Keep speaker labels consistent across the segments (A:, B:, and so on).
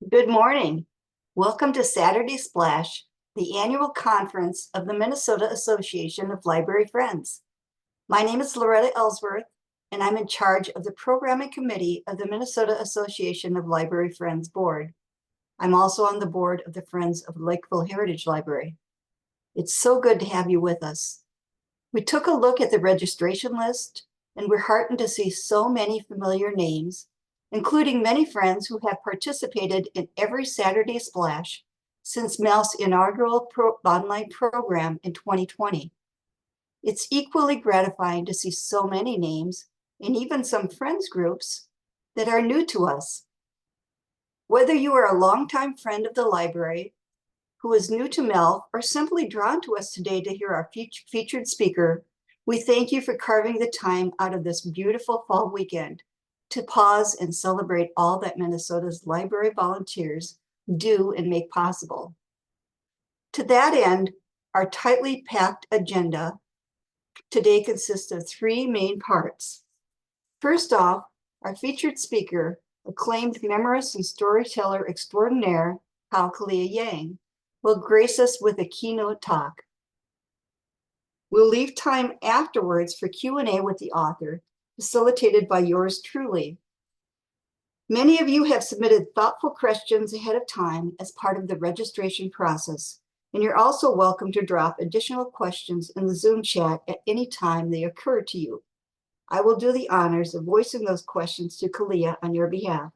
A: Good morning. Welcome to Saturday Splash, the annual conference of the Minnesota Association of Library Friends. My name is Loretta Ellsworth, and I'm in charge of the programming committee of the Minnesota Association of Library Friends board. I'm also on the board of the Friends of Lakeville Heritage Library. It's so good to have you with us. We took a look at the registration list, and we're heartened to see so many familiar names, including many friends who have participated in every Saturday Splash since MEL's inaugural online program in 2020. It's equally gratifying to see so many names and even some friends groups that are new to us. Whether you are a longtime friend of the library who is new to MEL or simply drawn to us today to hear our featured speaker, we thank you for carving the time out of this beautiful fall weekend to pause and celebrate all that Minnesota's library volunteers do and make possible. To that end, our tightly packed agenda today consists of three main parts. First off, our featured speaker, acclaimed memoirist and storyteller extraordinaire, Kao Kalia Yang, will grace us with a keynote talk. We'll leave time afterwards for Q&A with the author, facilitated by yours truly. Many of you have submitted thoughtful questions ahead of time as part of the registration process, and you're also welcome to drop additional questions in the Zoom chat at any time they occur to you. I will do the honors of voicing those questions to Kalia on your behalf.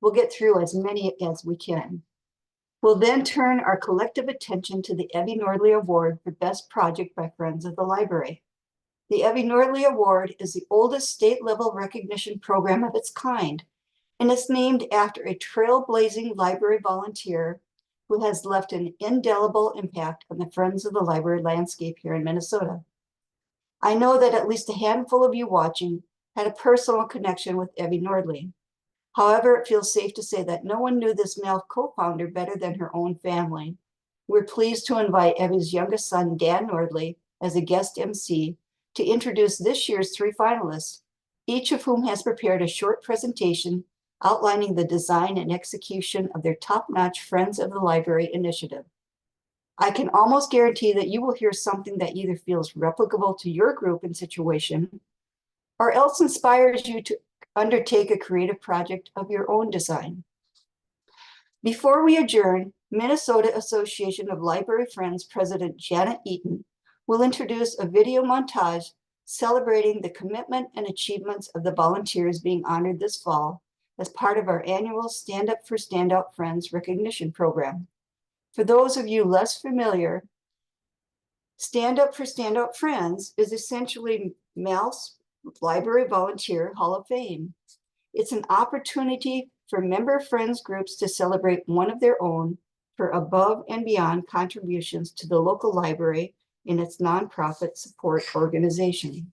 A: We'll get through as many as we can. We'll then turn our collective attention to the NORDLEY Award for Best Project by Friends of the Library. The NORDLEY Award is the oldest state-level recognition program of its kind, and it's named after a trailblazing library volunteer who has left an indelible impact on the Friends of the Library landscape here in Minnesota. I know that at least a handful of you watching had a personal connection with Evie Nordley. However, it feels safe to say that no one knew this male co-founder better than her own family. We're pleased to invite Evie's youngest son, Dan Nordley, as a guest MC to introduce this year's three finalists, each of whom has prepared a short presentation outlining the design and execution of their top-notch Friends of the Library initiative. I can almost guarantee that you will hear something that either feels replicable to your group and situation, or else inspires you to undertake a creative project of your own design. Before we adjourn, Minnesota Association of Library Friends President Janet Eaton will introduce a video montage celebrating the commitment and achievements of the volunteers being honored this fall as part of our annual Stand Up for Standout Friends recognition program. For those of you less familiar, Stand Up for Standout Friends is essentially MEL's Library Volunteer Hall of Fame. It's an opportunity for member friends groups to celebrate one of their own for above and beyond contributions to the local library in its nonprofit support organization.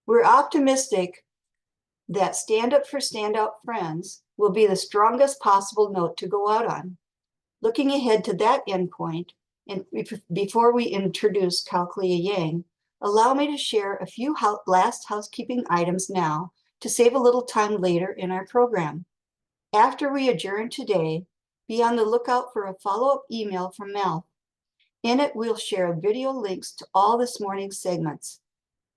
A: We're optimistic that Stand Up for Standout Friends will be the strongest possible note to go out on. Looking ahead to that endpoint, and before we introduce Kao Kalia Yang, allow me to share a few last housekeeping items now to save a little time later in our program. After we adjourn today, be on the lookout for a follow-up email from Mel. In it, we'll share video links to all this morning's segments.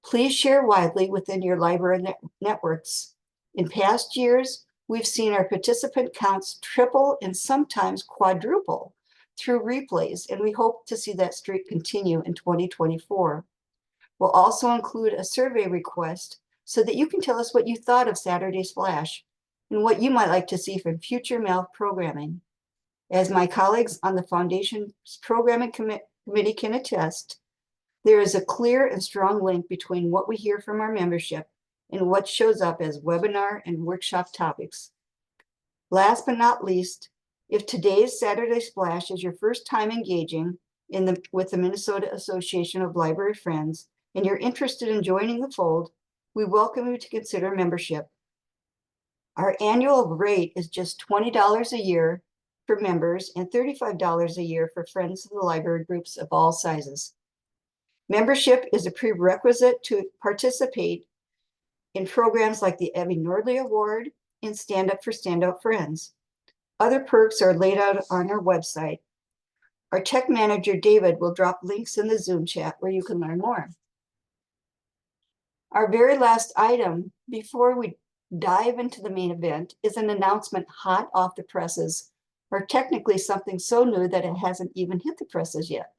A: Please share widely within your library networks. In past years, we've seen our participant counts triple and sometimes quadruple through replays, and we hope to see that streak continue in 2024. We'll also include a survey request so that you can tell us what you thought of Saturday Splash and what you might like to see from future MEL programming. As my colleagues on the Foundation's Programming Committee can attest, there is a clear and strong link between what we hear from our membership and what shows up as webinar and workshop topics. Last but not least, if today's Saturday Splash is your first time engaging with the Minnesota Association of Library Friends and you're interested in joining the fold, we welcome you to consider membership. Our annual rate is just $20 a year for members and $35 a year for Friends of the Library groups of all sizes. Membership is a prerequisite to participate in programs like the NORDLEY Award and Stand Up for Standout Friends. Other perks are laid out on our website. Our tech manager, David, will drop links in the Zoom chat where you can learn more. Our very last item before we dive into the main event is an announcement hot off the presses, or technically something so new that it hasn't even hit the presses yet.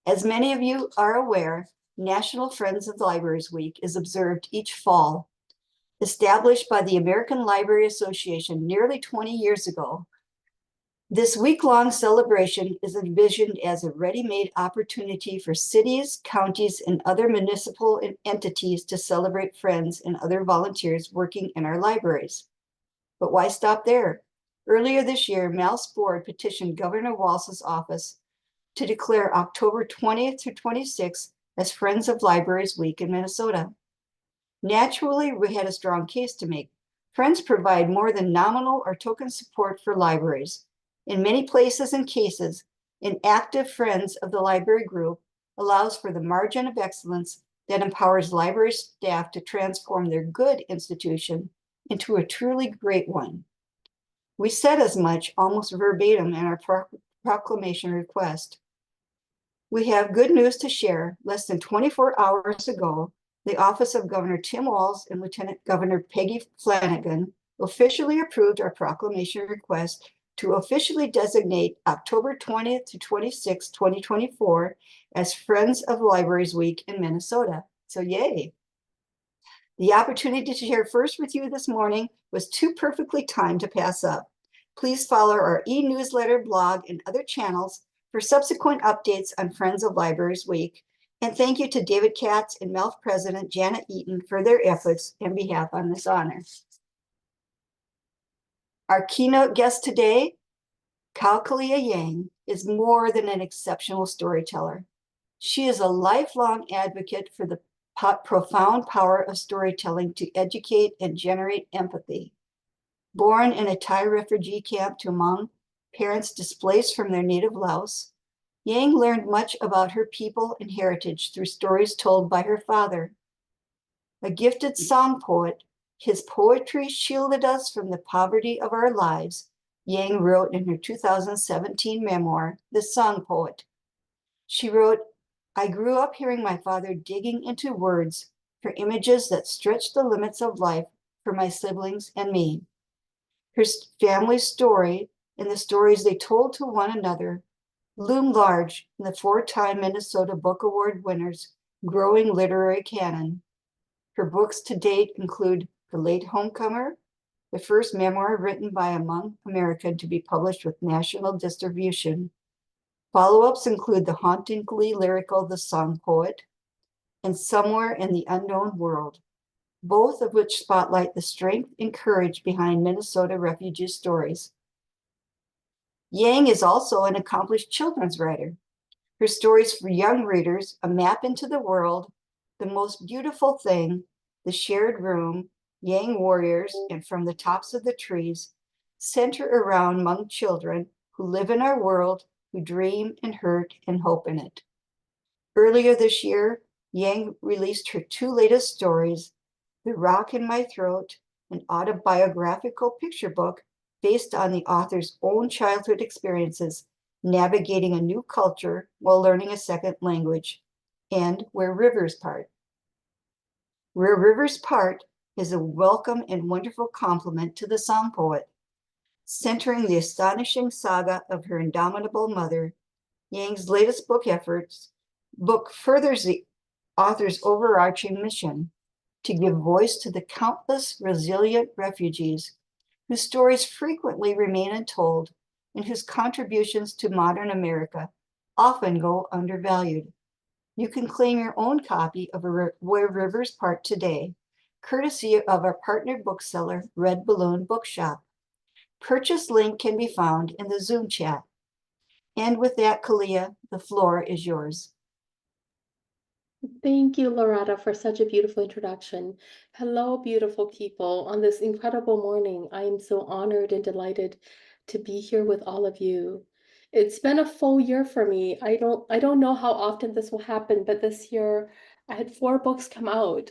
A: As many of you are aware, National Friends of the Libraries Week is observed each fall. Established by the American Library Association nearly 20 years ago, this week-long celebration is envisioned as a ready-made opportunity for cities, counties, and other municipal entities to celebrate friends and other volunteers working in our libraries. But why stop there? Earlier this year, Mouse Board petitioned Governor Walz's office to declare October 20th through 26th as Friends of Libraries Week in Minnesota. Naturally, we had a strong case to make. Friends provide more than nominal or token support for libraries. In many places and cases, an active Friends of the Library group allows for the margin of excellence that empowers library staff to transform their good institution into a truly great one. We said as much almost verbatim in our proclamation request. We have good news to share. Less than 24 hours ago, the Office of Governor Tim Walz and Lieutenant Governor Peggy Flanagan officially approved our proclamation request to officially designate October 20th to 26th, 2024 as Friends of Libraries Week in Minnesota. So yay. The opportunity to share first with you this morning was too perfectly timed to pass up. Please follow our e-newsletter, blog, and other channels for subsequent updates on Friends of Libraries Week. And thank you to David Katz and MELF President Janet Eaton for their efforts and behalf on this honor. Our keynote guest today, Kao Kalia Yang, is more than an exceptional storyteller. She is a lifelong advocate for the profound power of storytelling to educate and generate empathy. Born in a Thai refugee camp to Hmong, parents displaced from their native Laos, Yang learned much about her people and heritage through stories told by her father. A gifted song poet, his poetry shielded us from the poverty of our lives, Yang wrote in her 2017 memoir, The Song Poet. She wrote, I grew up hearing my father digging into words for images that stretched the limits of life for my siblings and me. Her family story and the stories they told to one another loom large in the 4-time Minnesota Book Award winner's growing literary canon. Her books to date include The Late Homecomer, the first memoir written by a Hmong American to be published with national distribution. Follow-ups include the hauntingly lyrical The Song Poet and Somewhere in the Unknown World, both of which spotlight the strength and courage behind Minnesota refugee stories. Yang is also an accomplished children's writer. Her stories for young readers, A Map into the World, The Most Beautiful Thing, The Shared Room, Yang Warriors, and From the Tops of the Trees, center around Hmong children who live in our world, who dream and hurt and hope in it. Earlier this year, Yang released her 2 latest stories, The Rock in My Throat, an autobiographical picture book based on the author's own childhood experiences, navigating a new culture while learning a second language, and Where Rivers Part. Where Rivers Part is a welcome and wonderful complement to The Song Poet. Centering the astonishing saga of her indomitable mother, Yang's latest book furthers the author's overarching mission to give voice to the countless resilient refugees whose stories frequently remain untold and whose contributions to modern America often go undervalued. You can claim your own copy of Where Rivers Part today, courtesy of our partner bookseller, Red Balloon Bookshop. Purchase link can be found in the Zoom chat. And with that, Kalia, the floor is yours.
B: Thank you, Loretta, for such a beautiful introduction. Hello, beautiful people. On this incredible morning, I am so honored and delighted to be here with all of you. It's been a full year for me. I don't know how often this will happen, but this year I had 4 books come out.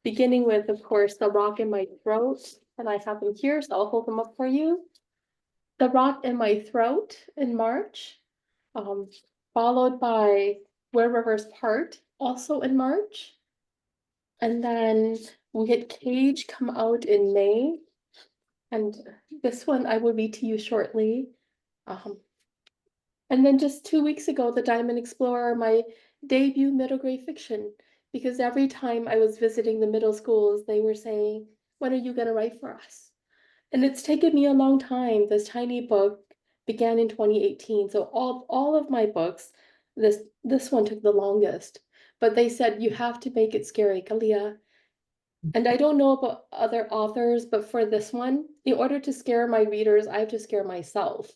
B: beginning with, of course, The Rock in My Throat, and I have them here, so I'll hold them up for you. The Rock in My Throat in March, um, followed by Where Rivers Part, also in March. And then we had Cage come out in May, and this one I will read to you shortly. And then just 2 weeks ago, The Diamond Explorer, my debut middle grade fiction, because every time I was visiting the middle schools, they were saying, when are you going to write for us? And it's taken me a long time. This tiny book began in 2018. So all of my books, this one took the longest. But they said, you have to make it scary, Kalia. And I don't know about other authors, but for this one, in order to scare my readers, I have to scare myself.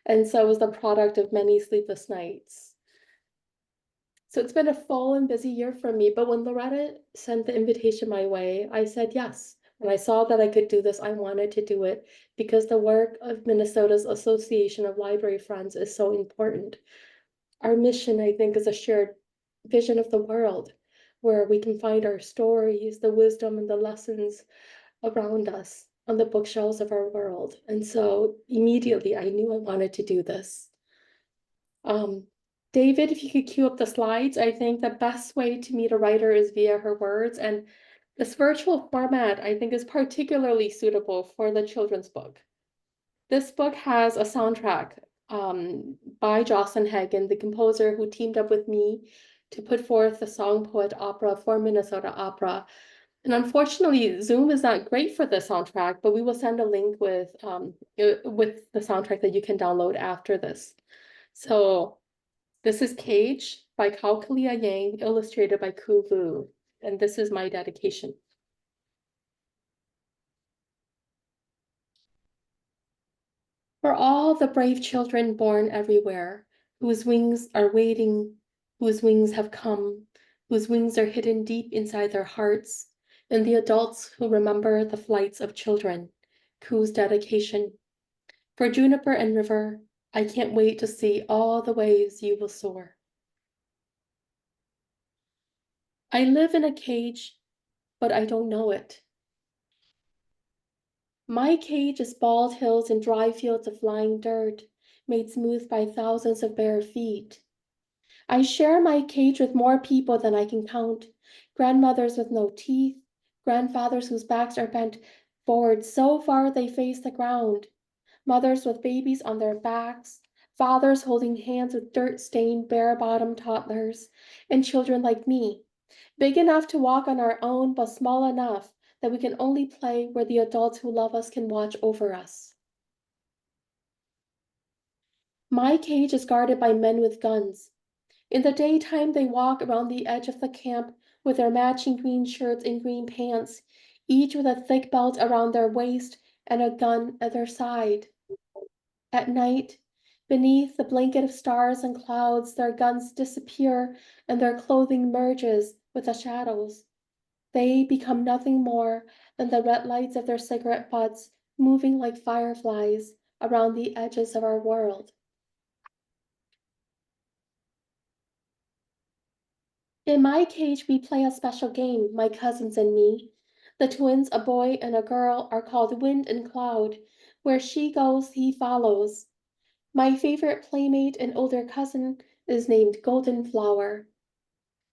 B: And so it was the product of many sleepless nights. So it's been a full and busy year for me, but when Loretta sent the invitation my way, I said yes. When I saw that I could do this, I wanted to do it because the work of Minnesota's Association of Library Friends is so important. Our mission, I think, is a shared vision of the world where we can find our stories, the wisdom, and the lessons around us on the bookshelves of our world. And so immediately I knew I wanted to do this. David, if you could cue up the slides, I think the best way to meet a writer is via her words. And this virtual format, I think, is particularly suitable for the children's book. This book has a soundtrack by Jocelyn Hagen, the composer who teamed up with me to put forth the Song Poet Opera for Minnesota Opera. And unfortunately, Zoom is not great for the soundtrack, but we will send a link with the soundtrack that you can download after this. So this is Cage by Kao Kalia Yang, illustrated by Tswb, and this is my dedication. For all the brave children born everywhere, whose wings are waiting, whose wings have come, whose wings are hidden deep inside their hearts, and the adults who remember the flights of children, whose dedication. For Juniper and River, I can't wait to see all the ways you will soar. I live in a cage, but I don't know it. My cage is bald hills and dry fields of lying dirt, made smooth by thousands of bare feet. I share my cage with more people than I can count, grandmothers with no teeth, grandfathers whose backs are bent forward so far they face the ground, mothers with babies on their backs, fathers holding hands with dirt-stained, bare-bottomed toddlers, and children like me, big enough to walk on our own, but small enough that we can only play where the adults who love us can watch over us. My cage is guarded by men with guns. In the daytime, they walk around the edge of the camp with their matching green shirts and green pants, each with a thick belt around their waist and a gun at their side. At night, beneath the blanket of stars and clouds, their guns disappear and their clothing merges with the shadows. They become nothing more than the red lights of their cigarette butts moving like fireflies around the edges of our world. In my cage, we play a special game, my cousins and me. The twins, a boy and a girl, are called Wind and Cloud. Where she goes, he follows. My favorite playmate and older cousin is named Golden Flower.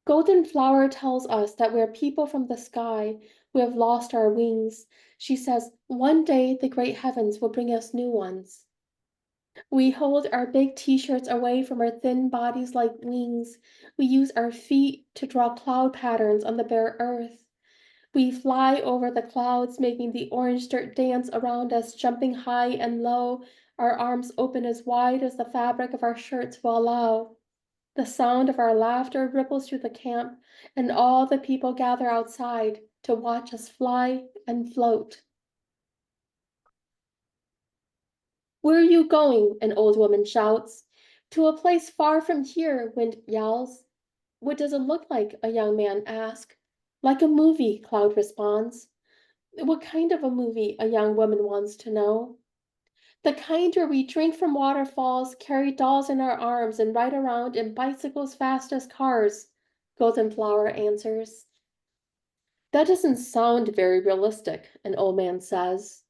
B: Golden Flower tells us that we're people from the sky who have lost our wings. She says, one day the great heavens will bring us new ones. We hold our big t-shirts away from our thin bodies like wings. We use our feet to draw cloud patterns on the bare earth. We fly over the clouds, making the orange dirt dance around us, jumping high and low, our arms open as wide as the fabric of our shirts will allow. The sound of our laughter ripples through the camp, and all the people gather outside to watch us fly and float. Where are you going? An old woman shouts. To a place far from here, Wind yells. What does it look like? A young man asks. Like a movie, Cloud responds. What kind of a movie? A young woman wants to know. The kind where we drink from waterfalls, carry dolls in our arms, and ride around in bicycles fast as cars, Golden Flower answers. That doesn't sound very realistic, an old man says.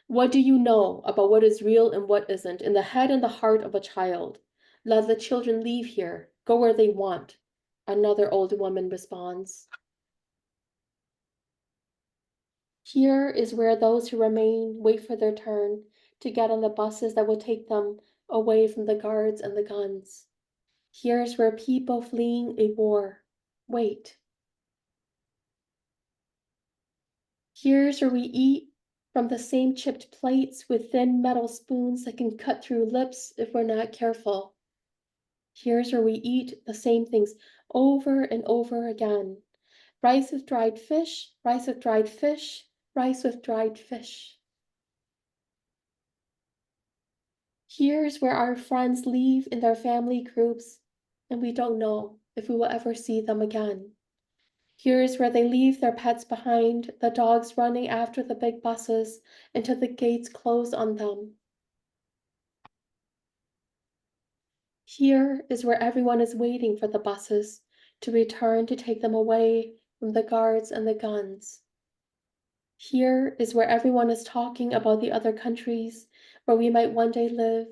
B: What do you know about what is real and what isn't in the head and the heart of a child? Let the children leave here, go where they want, another old woman responds. Here is where those who remain wait for their turn to get on the buses that will take them away from the guards and the guns. Here's where people fleeing a war wait. Here's where we eat from the same chipped plates with thin metal spoons that can cut through lips if we're not careful. Here's where we eat the same things over and over again. Rice with dried fish, rice with dried fish, rice with dried fish. Here's where our friends leave in their family groups, and we don't know if we will ever see them again. Here's where they leave their pets behind, the dogs running after the big buses until the gates close on them. Here is where everyone is waiting for the buses to return to take them away from the guards and the guns. Here is where everyone is talking about the other countries where we might one day live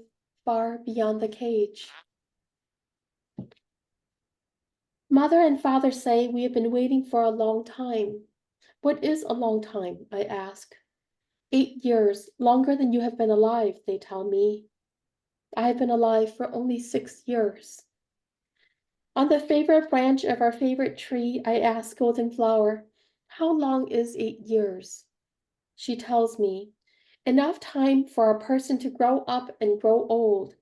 B: far beyond the cage. Mother and father say we have been waiting for a long time. What is a long time? I ask. 8 years, longer than you have been alive, they tell me. I have been alive for only 6 years. On the favorite branch of our favorite tree, I ask Golden Flower, how long is 8 years? She tells me, enough time for a person to grow up and grow old.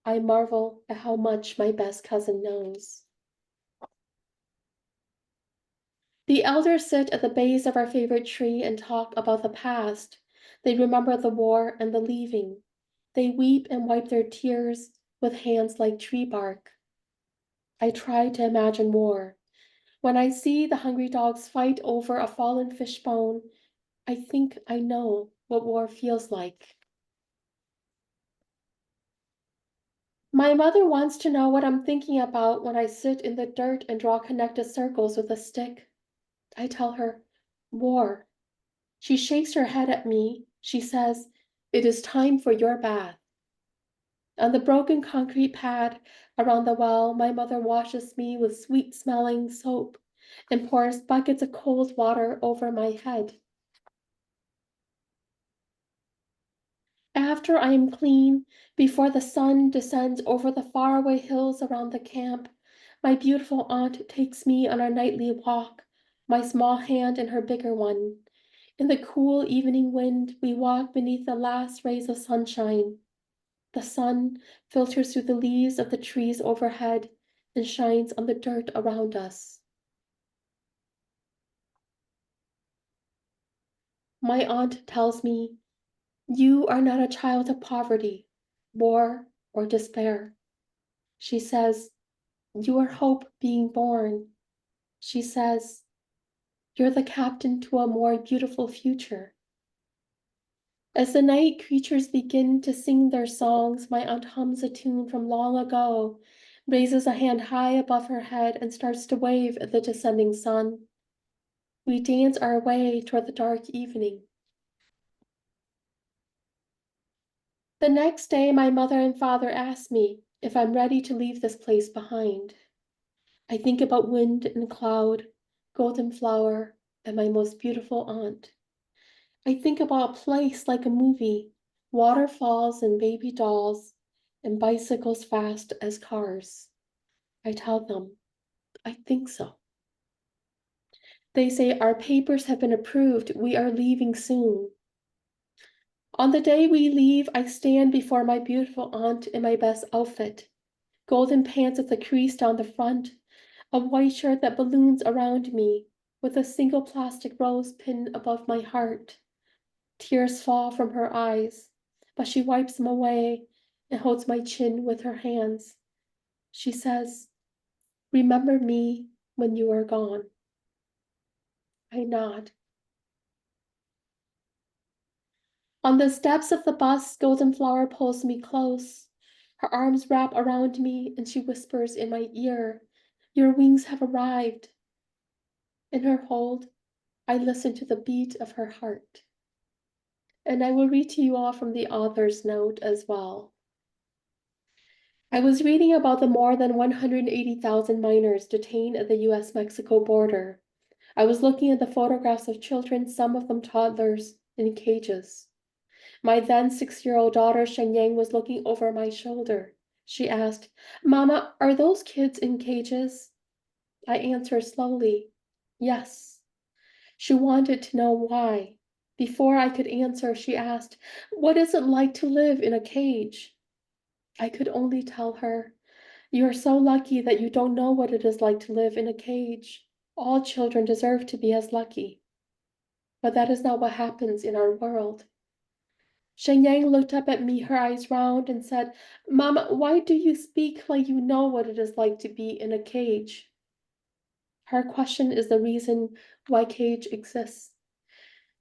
B: I marvel at how much my best cousin knows. The elders sit at the base of our favorite tree and talk about the past. They remember the war and the leaving. They weep and wipe their tears with hands like tree bark. I try to imagine war. When I see the hungry dogs fight over a fallen fish bone, I think I know what war feels like. My mother wants to know what I'm thinking about when I sit in the dirt and draw connected circles with a stick. I tell her, war. She shakes her head at me. She says, it is time for your bath. On the broken concrete pad around the well, my mother washes me with sweet-smelling soap and pours buckets of cold water over my head. After I am clean, before the sun descends over the faraway hills around the camp, my beautiful aunt takes me on our nightly walk, my small hand in her bigger one. In the cool evening wind, we walk beneath the last rays of sunshine. The sun filters through the leaves of the trees overhead and shines on the dirt around us. My aunt tells me, you are not a child of poverty, war, or despair. She says, you are hope being born. She says, you're the captain to a more beautiful future. As the night creatures begin to sing their songs, my aunt hums a tune from long ago, raises a hand high above her head, and starts to wave at the descending sun. We dance our way toward the dark evening. The next day, my mother and father ask me if I'm ready to leave this place behind. I think about wind and cloud, golden flower, and my most beautiful aunt. I think about a place like a movie, waterfalls and baby dolls, and bicycles fast as cars. I tell them, I think so. They say our papers have been approved, we are leaving soon. On the day we leave, I stand before my beautiful aunt in my best outfit, golden pants with a crease down the front, a white shirt that balloons around me, with a single plastic rose pinned above my heart. Tears fall from her eyes, but she wipes them away and holds my chin with her hands. She says, remember me when you are gone. I nod. On the steps of the bus, Golden Flower pulls me close. Her arms wrap around me and she whispers in my ear, your wings have arrived. In her hold, I listen to the beat of her heart. And I will read to you all from the author's note as well. I was reading about the more than 180,000 minors detained at the US-Mexico border. I was looking at the photographs of children, some of them toddlers, in cages. My then 6-year-old daughter, Shenyang, was looking over my shoulder. She asked, "Mama, are those kids in cages?" I answered slowly, "Yes." She wanted to know why. Before I could answer, she asked, "What is it like to live in a cage?" I could only tell her, "You're so lucky that you don't know what it is like to live in a cage. All children deserve to be as lucky." But that is not what happens in our world. Shenyang looked up at me, her eyes round, and said, "Mama, why do you speak like you know what it is like to be in a cage?" Her question is the reason why cage exists.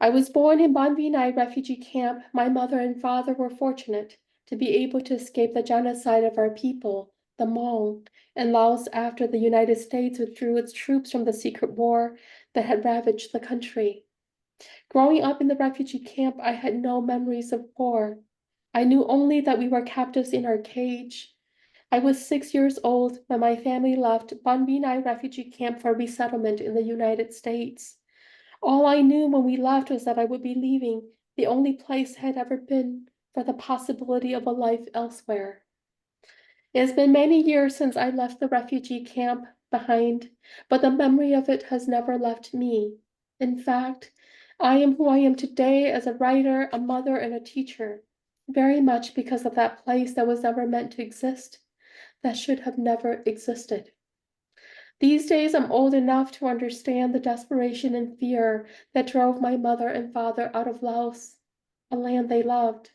B: I was born in Ban Vinai refugee camp. My mother and father were fortunate to be able to escape the genocide of our people, the Hmong, in Laos after the United States withdrew its troops from the secret war that had ravaged the country. Growing up in the refugee camp, I had no memories of war. I knew only that we were captives in our cage. I was 6 years old when my family left Ban Vinai refugee camp for resettlement in the United States. All I knew when we left was that I would be leaving the only place I had ever been for the possibility of a life elsewhere. It has been many years since I left the refugee camp behind, but the memory of it has never left me. In fact, I am who I am today as a writer, a mother, and a teacher, very much because of that place that was never meant to exist, that should have never existed. These days, I'm old enough to understand the desperation and fear that drove my mother and father out of Laos, a land they loved.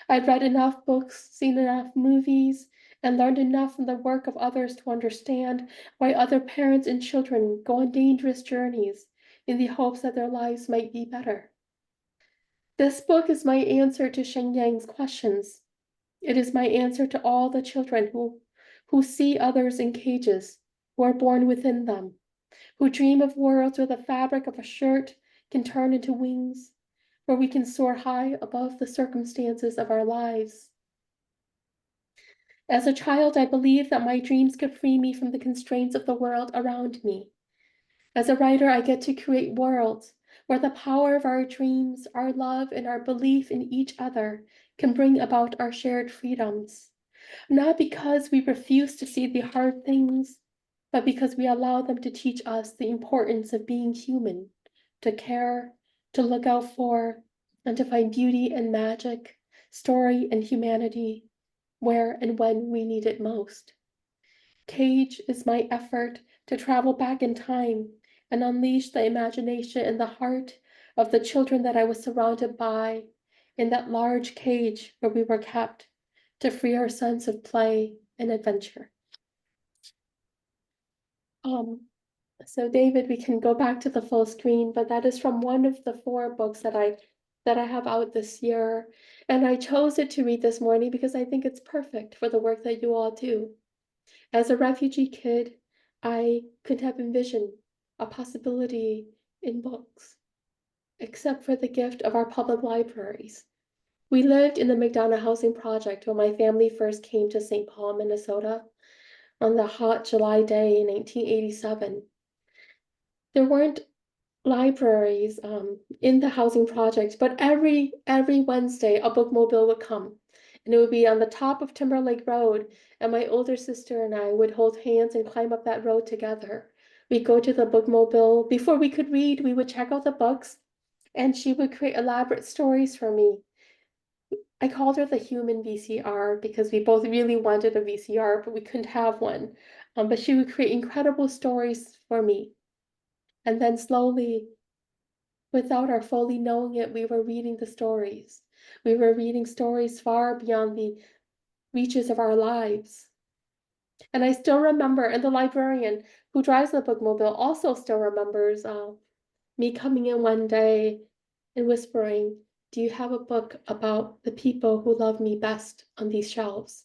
B: I'd read enough books, seen enough movies, and learned enough from the work of others to understand why other parents and children go on dangerous journeys in the hopes that their lives might be better. This book is my answer to Shenyang's questions. It is my answer to all the children who see others in cages, who are born within them, who dream of worlds where the fabric of a shirt can turn into wings, where we can soar high above the circumstances of our lives. As a child, I believed that my dreams could free me from the constraints of the world around me. As a writer, I get to create worlds where the power of our dreams, our love, and our belief in each other can bring about our shared freedoms. Not because we refuse to see the hard things, but because we allow them to teach us the importance of being human, to care, to look out for, and to find beauty and magic, story and humanity, where and when we need it most. Cage is my effort to travel back in time and unleash the imagination in the heart of the children that I was surrounded by in that large cage where we were kept, to free our sense of play and adventure. So David, we can go back to the full screen, but that is from one of the 4 books that I have out this year. And I chose it to read this morning because I think it's perfect for the work that you all do. As a refugee kid, I could have envisioned a possibility in books, except for the gift of our public libraries. We lived in the McDonough housing project when my family first came to St. Paul, Minnesota, on the hot July day in 1987. There weren't libraries in the housing project, but every Wednesday a bookmobile would come, and it would be on the top of Timberlake Road, and my older sister and I would hold hands and climb up that road together. We'd go to the bookmobile. Before we could read, we would check out the books, and she would create elaborate stories for me. I called her the human VCR because we both really wanted a VCR, but we couldn't have one. But she would create incredible stories for me. And then slowly, without our fully knowing it, we were reading the stories. We were reading stories far beyond the reaches of our lives. And I still remember, and the librarian who drives the bookmobile also still remembers me coming in one day and whispering, "Do you have a book about the people who love me best on these shelves?"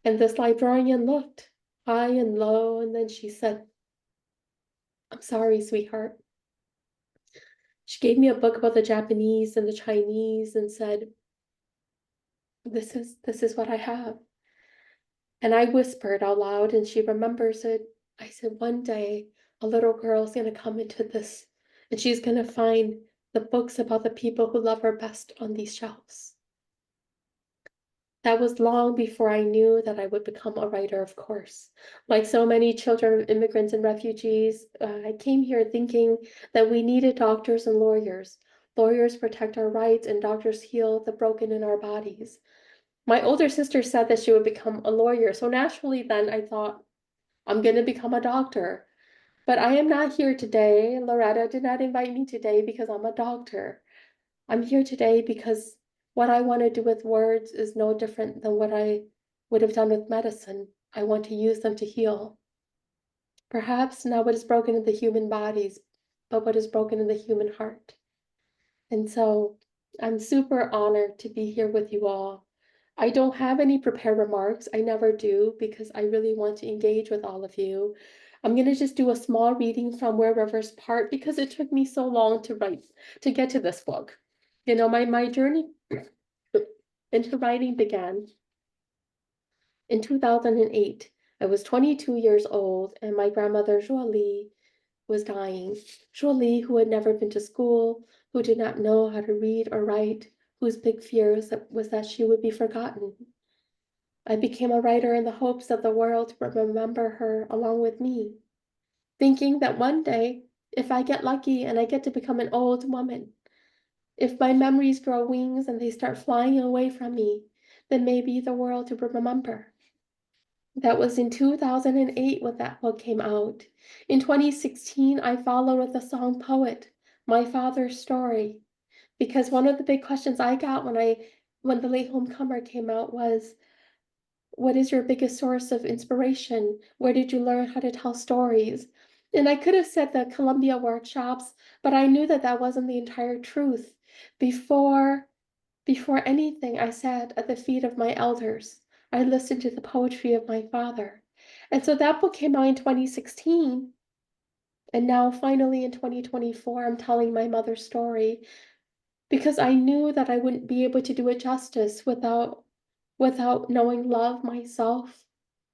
B: And this librarian looked high and low, and then she said, I'm sorry, sweetheart. She gave me a book about the Japanese and the Chinese and said, this is what I have. And I whispered out loud, and she remembers it. I said, one day a little girl's gonna come into this, and she's gonna find the books about the people who love her best on these shelves. That was long before I knew that I would become a writer, of course. Like so many children of immigrants and refugees, I came here thinking that we needed doctors and lawyers. Lawyers protect our rights, and doctors heal the broken in our bodies. My older sister said that she would become a lawyer, so naturally then I thought, I'm going to become a doctor. But I am not here today. Loretta did not invite me today because I'm a doctor. I'm here today because what I want to do with words is no different than what I would have done with medicine. I want to use them to heal. Perhaps not what is broken in the human bodies, but what is broken in the human heart. And so I'm super honored to be here with you all. I don't have any prepared remarks. I never do because I really want to engage with all of you. I'm going to just do a small reading from Where Rivers Part because it took me so long to write, to get to this book. You know, my journey into writing began in 2008. I was 22 years old and my grandmother, Jolie, was dying. Jolie, who had never been to school, who did not know how to read or write, whose big fear was that she would be forgotten. I became a writer in the hopes that the world would remember her along with me, thinking that one day, if I get lucky and I get to become an old woman, if my memories grow wings and they start flying away from me, then maybe the world will remember. That was in 2008 when that book came out. In 2016, I followed with the song Poet, My Father's Story, because one of the big questions I got when The Late Homecomer came out was, what is your biggest source of inspiration? Where did you learn how to tell stories? And I could have said the Columbia workshops, but I knew that that wasn't the entire truth. Before anything, I sat at the feet of my elders. I listened to the poetry of my father. And so that book came out in 2016. And now, finally, in 2024, I'm telling my mother's story because I knew that I wouldn't be able to do it justice without knowing love myself,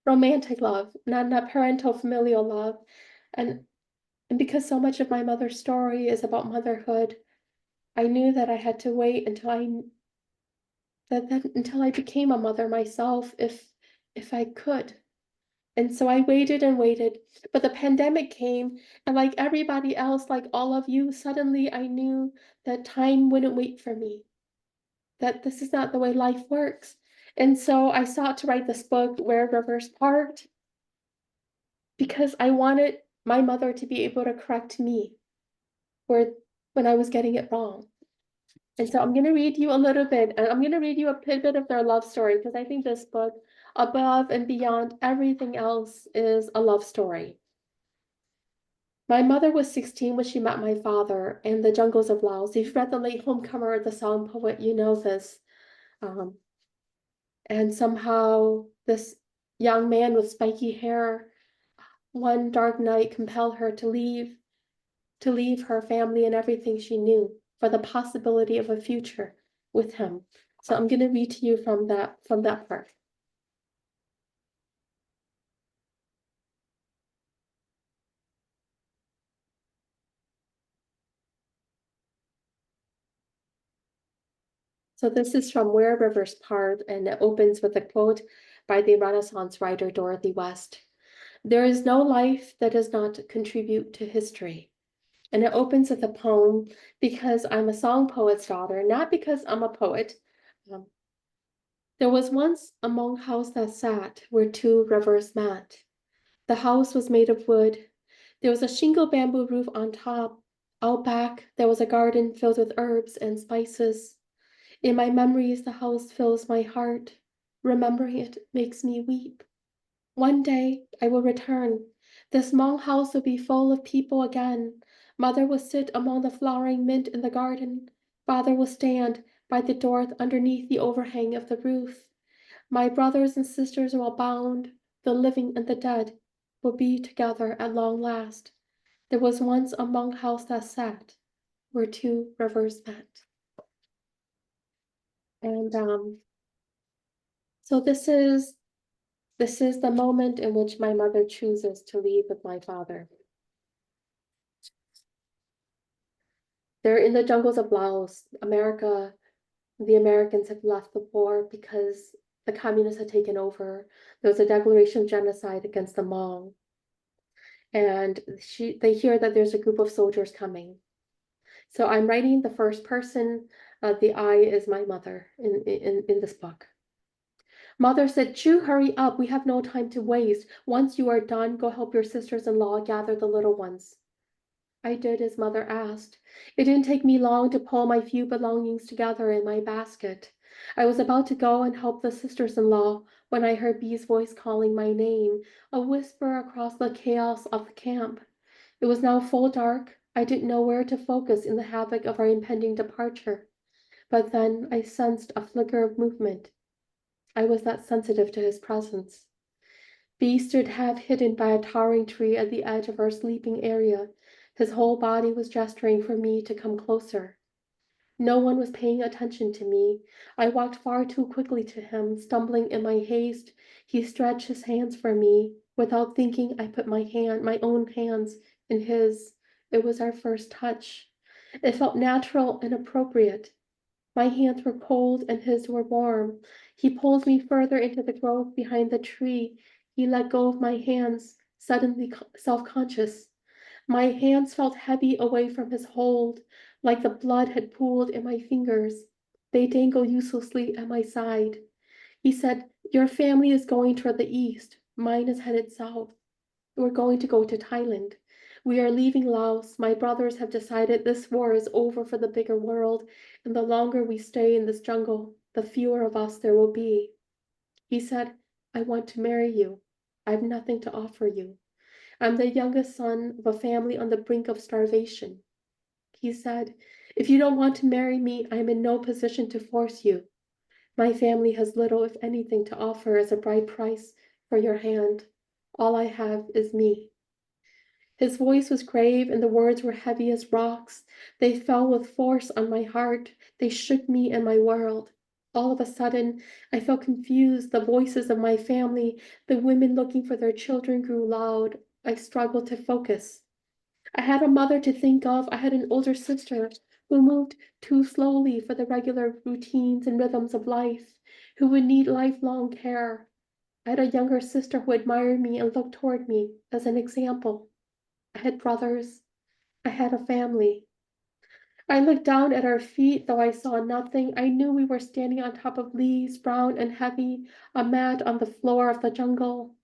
B: romantic love, not parental familial love. And, and because so much of my mother's story is about motherhood, I knew that I had to wait until until I became a mother myself, if I could. And so I waited and waited, but the pandemic came, and like everybody else, like all of you, suddenly I knew that time wouldn't wait for me, that this is not the way life works. And so I sought to write this book, Where Rivers Part, because I wanted my mother to be able to correct me when I was getting it wrong. And so I'm going to read you a little bit, and I'm going to read you a bit of their love story, because I think this book, above and beyond everything else, is a love story. My mother was 16 when she met my father in the jungles of Laos. If you've read The Late Homecomer, the song poet, you know this. And somehow this young man with spiky hair, one dark night compelled her to leave her family and everything she knew for the possibility of a future with him. So I'm going to read to you from that part. So this is from Where Rivers Part, and it opens with a quote by the Renaissance writer Dorothy West. There is no life that does not contribute to history. And it opens with a poem because I'm a song poet's daughter, not because I'm a poet. There was once a monk house that sat where two rivers met. The house was made of wood. There was a shingle bamboo roof on top. Out back, there was a garden filled with herbs and spices. In my memories, the house fills my heart. Remembering it makes me weep. One day, I will return. The small house will be full of people again. Mother will sit among the flowering mint in the garden. Father will stand by the door underneath the overhang of the roof. My brothers and sisters will bound. The living and the dead will be together at long last. There was once a monk house that sat where two rivers met. And so this is the moment in which my mother chooses to leave with my father. They're in the jungles of Laos, America. The Americans have left the war because the communists had taken over. There was a declaration of genocide against the Hmong. And they hear that there's a group of soldiers coming. So I'm writing the first person. The I is my mother in this book. Mother said, Chu, hurry up. We have no time to waste. Once you are done, go help your sisters-in-law gather the little ones. I did as mother asked. It didn't take me long to pull my few belongings together in my basket. I was about to go and help the sisters-in-law when I heard Bee's voice calling my name, a whisper across the chaos of the camp. It was now full dark. I didn't know where to focus in the havoc of our impending departure. But then I sensed a flicker of movement. I was that sensitive to his presence. Bee stood half hidden by a towering tree at the edge of our sleeping area. His whole body was gesturing for me to come closer. No one was paying attention to me. I walked far too quickly to him, stumbling in my haste. He stretched his hands for me. Without thinking, I put my own hands in his. It was our first touch. It felt natural and appropriate. My hands were cold and his were warm. He pulled me further into the growth behind the tree. He let go of my hands, suddenly self-conscious. My hands felt heavy away from his hold, like the blood had pooled in my fingers. They dangled uselessly at my side. He said, Your family is going toward the east. Mine is headed south. We're going to go to Thailand. We are leaving Laos. My brothers have decided this war is over for the bigger world, and the longer we stay in this jungle, the fewer of us there will be. He said, I want to marry you. I have nothing to offer you. I'm the youngest son of a family on the brink of starvation. He said, If you don't want to marry me, I am in no position to force you. My family has little, if anything, to offer as a bride price for your hand. All I have is me. His voice was grave, and the words were heavy as rocks. They fell with force on my heart. They shook me and my world. All of a sudden, I felt confused. The voices of my family, the women looking for their children, grew loud. I struggled to focus. I had a mother to think of. I had an older sister who moved too slowly for the regular routines and rhythms of life, who would need lifelong care. I had a younger sister who admired me and looked toward me as an example. I had brothers. I had a family. I looked down at our feet, though I saw nothing. I knew we were standing on top of leaves, brown and heavy, a mat on the floor of the jungle.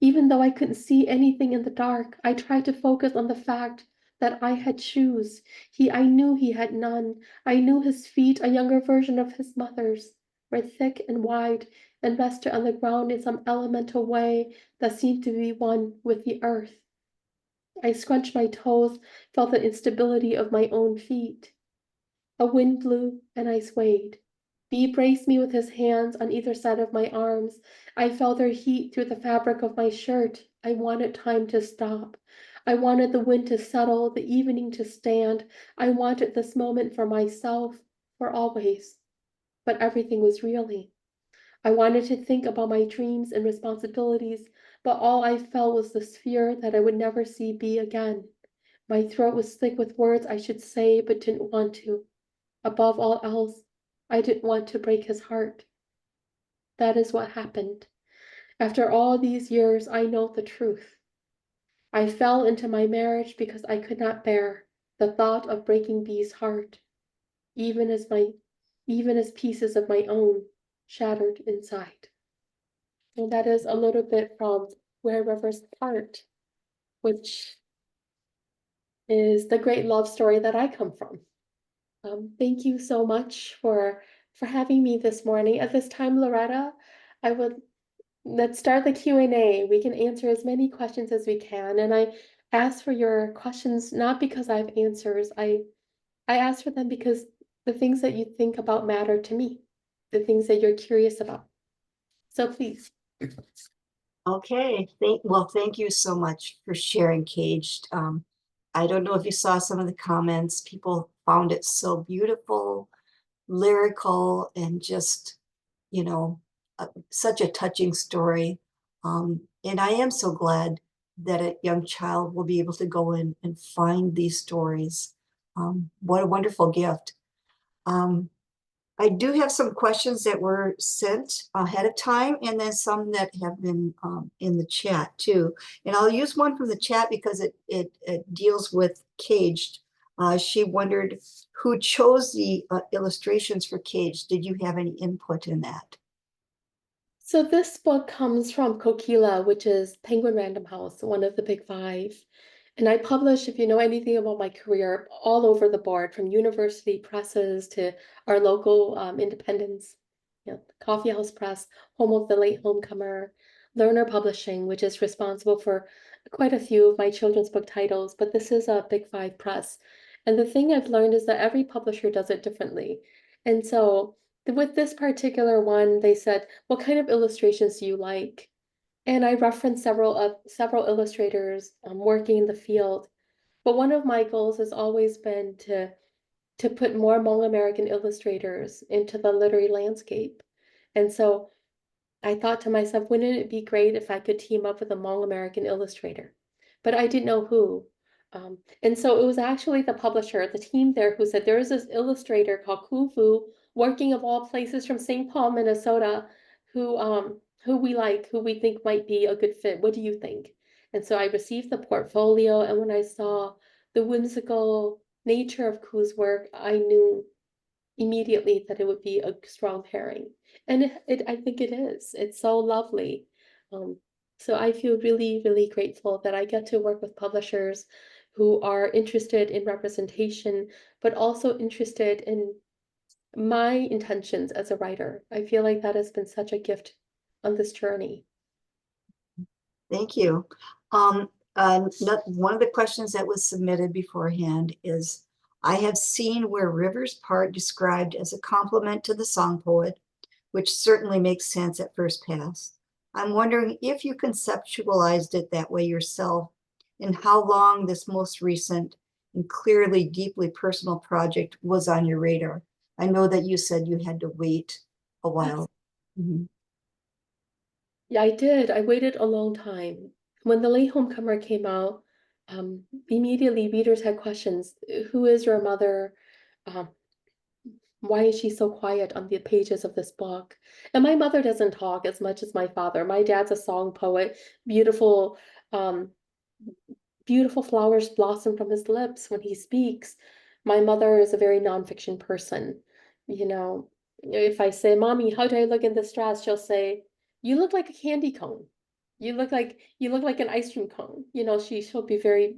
B: Even though I couldn't see anything in the dark, I tried to focus on the fact that I had shoes. I knew he had none. I knew his feet, a younger version of his mother's, were thick and wide and rested on the ground in some elemental way that seemed to be one with the earth. I scrunched my toes, felt the instability of my own feet. A wind blew, and I swayed. Bee braced me with his hands on either side of my arms. I felt their heat through the fabric of my shirt. I wanted time to stop. I wanted the wind to settle, the evening to stand. I wanted this moment for myself, for always. But everything was reeling. I wanted to think about my dreams and responsibilities, but all I felt was this fear that I would never see Bee again. My throat was thick with words I should say but didn't want to. Above all else, I didn't want to break his heart. That is what happened. After all these years, I know the truth. I fell into my marriage because I could not bear the thought of breaking Bee's heart, even as pieces of my own shattered inside. And that is a little bit from Where Rivers Part, which is the great love story that I come from. Thank you so much for having me this morning. At this time, Loretta, let's start the Q&A. We can answer as many questions as we can. And I ask for your questions not because I have answers. I ask for them because the things that you think about matter to me, the things that you're curious about. So please.
A: Okay, thank you so much for sharing Caged. I don't know if you saw some of the comments. People found it so beautiful, lyrical, and just, you know, such a touching story. And I am so glad that a young child will be able to go in and find these stories. What a wonderful gift. Um, I do have some questions that were sent ahead of time and then some that have been in the chat too. And I'll use one from the chat because it deals with Caged. She wondered who chose the illustrations for Caged. Did you have any input in that?
B: So this book comes from Kokila, which is Penguin Random House, one of the big five. And I publish, if you know anything about my career, all over the board, from university presses to our local independents, Coffee House Press, home of the late homecomer, Learner Publishing, which is responsible for quite a few of my children's book titles, but this is a big five press. And the thing I've learned is that every publisher does it differently. And so with this particular one, they said, "What kind of illustrations do you like?" And I referenced several illustrators working in the field. But one of my goals has always been to put more Hmong American illustrators into the literary landscape. And so I thought to myself, wouldn't it be great if I could team up with a Hmong American illustrator? But I didn't know who. And so it was actually the publisher, the team there, who said there is this illustrator called Kufu, working of all places from St. Paul, Minnesota, who we like, who we think might be a good fit. What do you think? And so I received the portfolio, and when I saw the whimsical nature of Ku's work, I knew immediately that it would be a strong pairing. And I think it is. It's so lovely. Um, so I feel really, really grateful that I get to work with publishers who are interested in representation, but also interested in my intentions as a writer. I feel like that has been such a gift on this journey.
A: Thank you. One of the questions that was submitted beforehand is, I have seen where Rivers part described as a compliment to the song poet, which certainly makes sense at first pass. I'm wondering if you conceptualized it that way yourself and how long this most recent and clearly deeply personal project was on your radar. I know that you said you had to wait a
B: Yes.
A: while. Mhm.
B: Yeah, I did. I waited a long time. When The Late Homecomer came out, immediately readers had questions. Who is your mother? Um, why is she so quiet on the pages of this book? And my mother doesn't talk as much as my father. My dad's a song poet, beautiful, um, beautiful flowers blossom from his lips when he speaks. My mother is a very nonfiction person. You know, if I say, "Mommy, how do I look in this dress?" she'll say, "You look like a candy cone. You look like an ice cream cone." She'll be very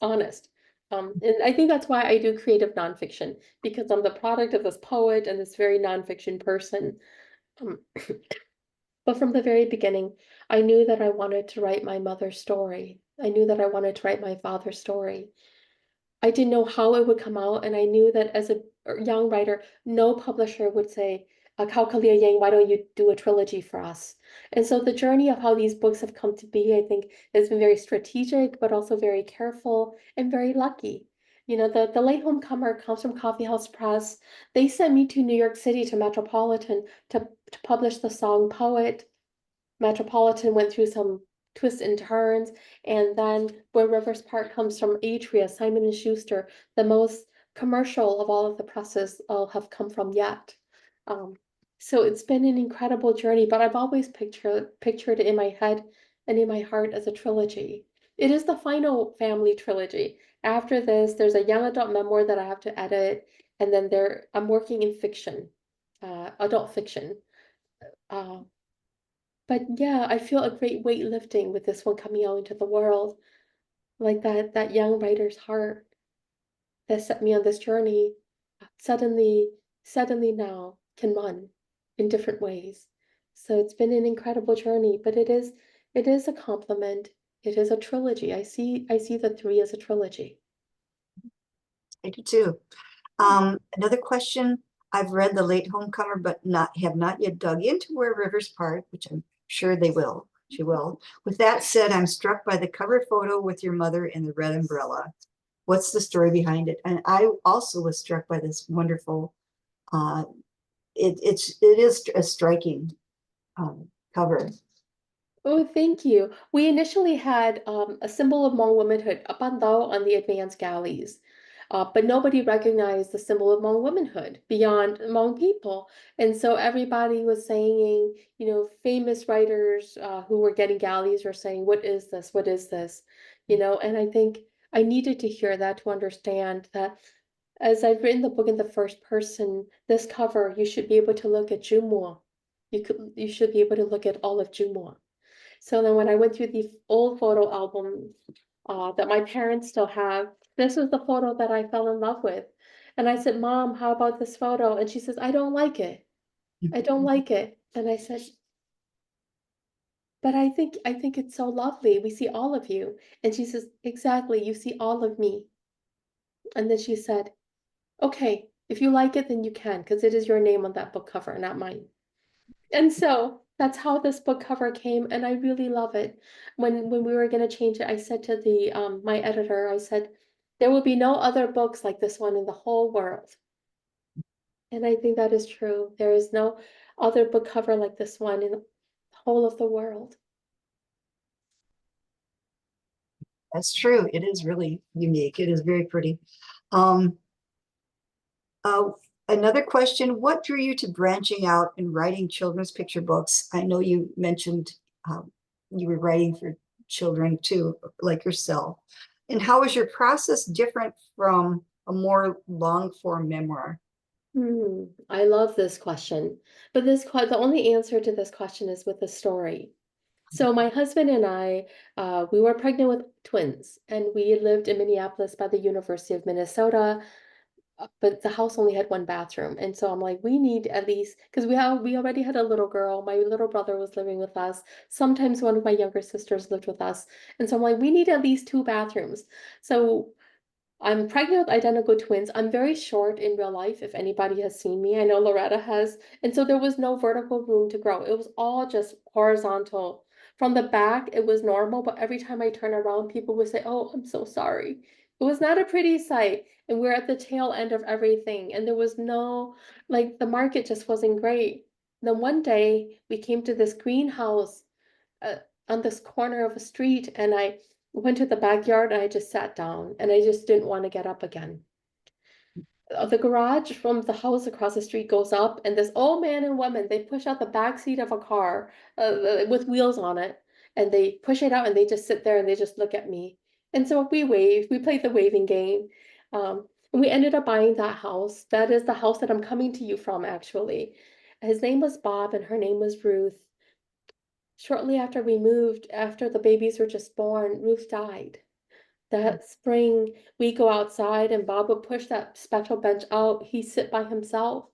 B: honest. And I think that's why I do creative nonfiction, because I'm the product of this poet and this very nonfiction person. Um, but from the very beginning, I knew that I wanted to write my mother's story. I knew that I wanted to write my father's story. I didn't know how it would come out, and I knew that as a young writer, no publisher would say, Kao Kalia Yang, why don't you do a trilogy for us? And so the journey of how these books have come to be, I think, has been very strategic, but also very careful and very lucky. The Late Homecomer comes from Coffee House Press. They sent me to New York City to Metropolitan to publish the song Poet. Metropolitan went through some twists and turns, and then where Rivers Park comes from Atria, Simon and Schuster, the most commercial of all of the presses I'll have come from yet. Um, so it's been an incredible journey, but I've always pictured it in my head and in my heart as a trilogy. It is the final family trilogy. After this, there's a young adult memoir that I have to edit, and then I'm working in fiction, adult fiction. Uh, but yeah, I feel a great weight lifting with this one coming out into the world. Like that young writer's heart that set me on this journey suddenly, suddenly now can run in different ways. So it's been an incredible journey, but it is a compliment. It is a trilogy. I see the three as a trilogy.
A: I do too.
B: Yeah.
A: Another question. I've read The Late Homecomer, but have not yet dug into where rivers part, which I'm sure they will. She will. With that said, I'm struck by the cover photo with your mother in the red umbrella. What's the story behind it? And I also was struck by this wonderful, uh, it is a striking cover.
B: Oh, thank you. We initially had a symbol of Hmong womanhood, a bandao on the advanced galleys, but nobody recognized the symbol of Hmong womanhood beyond Hmong people. And so everybody was saying, famous writers who were getting galleys were saying, "What is this? What is this?" And I think I needed to hear that to understand that as I've written the book in the first person, this cover, you should be able to look at Jumo. You should be able to look at all of Jumo. So then when I went through the old photo album that my parents still have, this was the photo that I fell in love with. And I said, "Mom, how about this photo?" And she says, "I don't like it. I don't like it." And I said, "But I think it's so lovely. We see all of you." And she says, "Exactly, you see all of me." And then she said, "Okay, if you like it, then you can, because it is your name on that book cover, not mine." And so that's how this book cover came, and I really love it. When we were gonna change it, I said to the my editor, I said, "There will be no other books like this one in the whole world." And I think that is true. There is no other book cover like this one in the whole of the world.
A: That's true. It is really unique. It is very pretty. Um, uh, Another question, what drew you to branching out and writing children's picture books? I know you mentioned you were writing for children too, like yourself. And how is your process different from a more long form memoir?
B: I love this question, but the only answer to this question is with a story. So my husband and I, we were pregnant with twins, and we lived in Minneapolis by the University of Minnesota, but the house only had one bathroom. And so I'm like, we need at least, because we already had a little girl. My little brother was living with us. Sometimes one of my younger sisters lived with us. And so I'm like, we need at least two bathrooms. So I'm pregnant with identical twins. I'm very short in real life, if anybody has seen me. I know Loretta has. And so there was no vertical room to grow. It was all just horizontal. From the back, it was normal, but every time I turn around, people would say, "Oh, I'm so sorry." It was not a pretty sight. And we're at the tail end of everything. And there was no, like, the market just wasn't great. Then one day, we came to this greenhouse uh, on this corner of a street, and I went to the backyard and I just sat down and I just didn't want to get up again. The garage from the house across the street goes up, and this old man and woman, they push out the back seat of a car with wheels on it, and they push it out and they just sit there and they just look at me. And so we waved, we played the waving game. And we ended up buying that house. That is the house that I'm coming to you from, actually. His name was Bob and her name was Ruth. Shortly after we moved, after the babies were just born, Ruth died. That spring, we go outside and Bob would push that special bench out. He'd sit by himself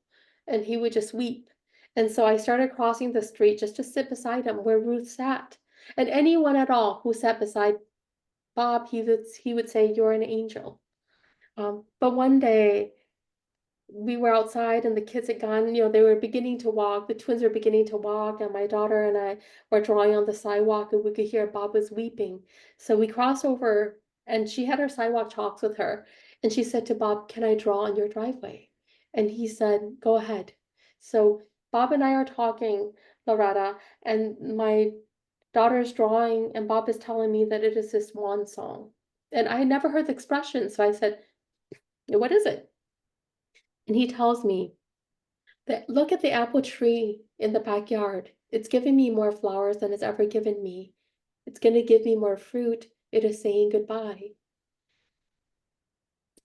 B: and he would just weep. And so I started crossing the street just to sit beside him where Ruth sat. And anyone at all who sat beside Bob, he would say, "You're an angel." But one day we were outside and the kids had gone, they were beginning to walk. The twins were beginning to walk, and my daughter and I were drawing on the sidewalk, and we could hear Bob was weeping. So we crossed over, and she had her sidewalk chalks with her. And she said to Bob, "Can I draw on your driveway?" And he said, "Go ahead." So Bob and I are talking, Loretta, and my daughter's drawing, and Bob is telling me that it is his swan song. And I had never heard the expression, so I said, "What is it?" And he tells me, "Look at the apple tree in the backyard. It's giving me more flowers than it's ever given me. It's going to give me more fruit. It is saying goodbye."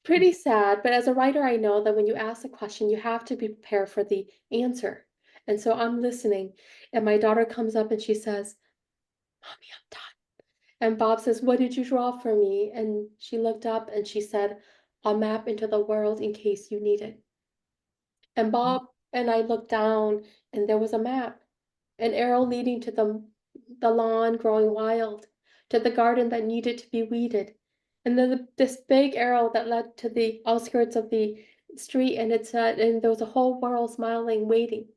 B: Pretty sad, but as a writer, I know that when you ask a question, you have to be prepared for the answer. And so I'm listening, and my daughter comes up and she says, "Mommy, I'm done." And Bob says, "What did you draw for me?" And she looked up and she said, "A map into the world in case you need it." And Bob and I looked down, and there was a map, an arrow leading to the lawn growing wild, to the garden that needed to be weeded, and then this big arrow that led to the outskirts of the street, and it said, and there was a whole world smiling, waiting.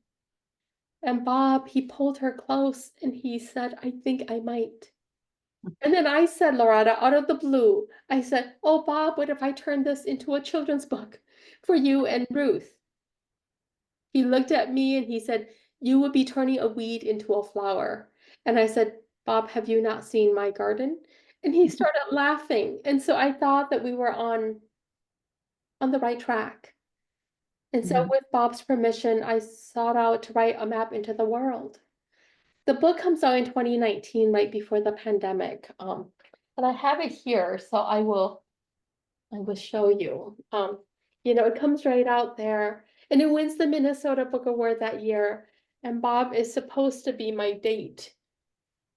B: And Bob, he pulled her close and he said, I think I might. And then I said, Loretta, out of the blue, I said, oh, Bob, what if I turn this into a children's book for you and Ruth? He looked at me and he said, you would be turning a weed into a flower. And I said, Bob, have you not seen my garden? And he started laughing. And so I thought that we were on the right track. And so
A: Mhm.
B: with Bob's permission, I sought out to write a map into the world. The book comes out in 2019, right before the pandemic. And I have it here, so I will show you. It comes right out there, and it wins the Minnesota Book Award that year. And Bob is supposed to be my date.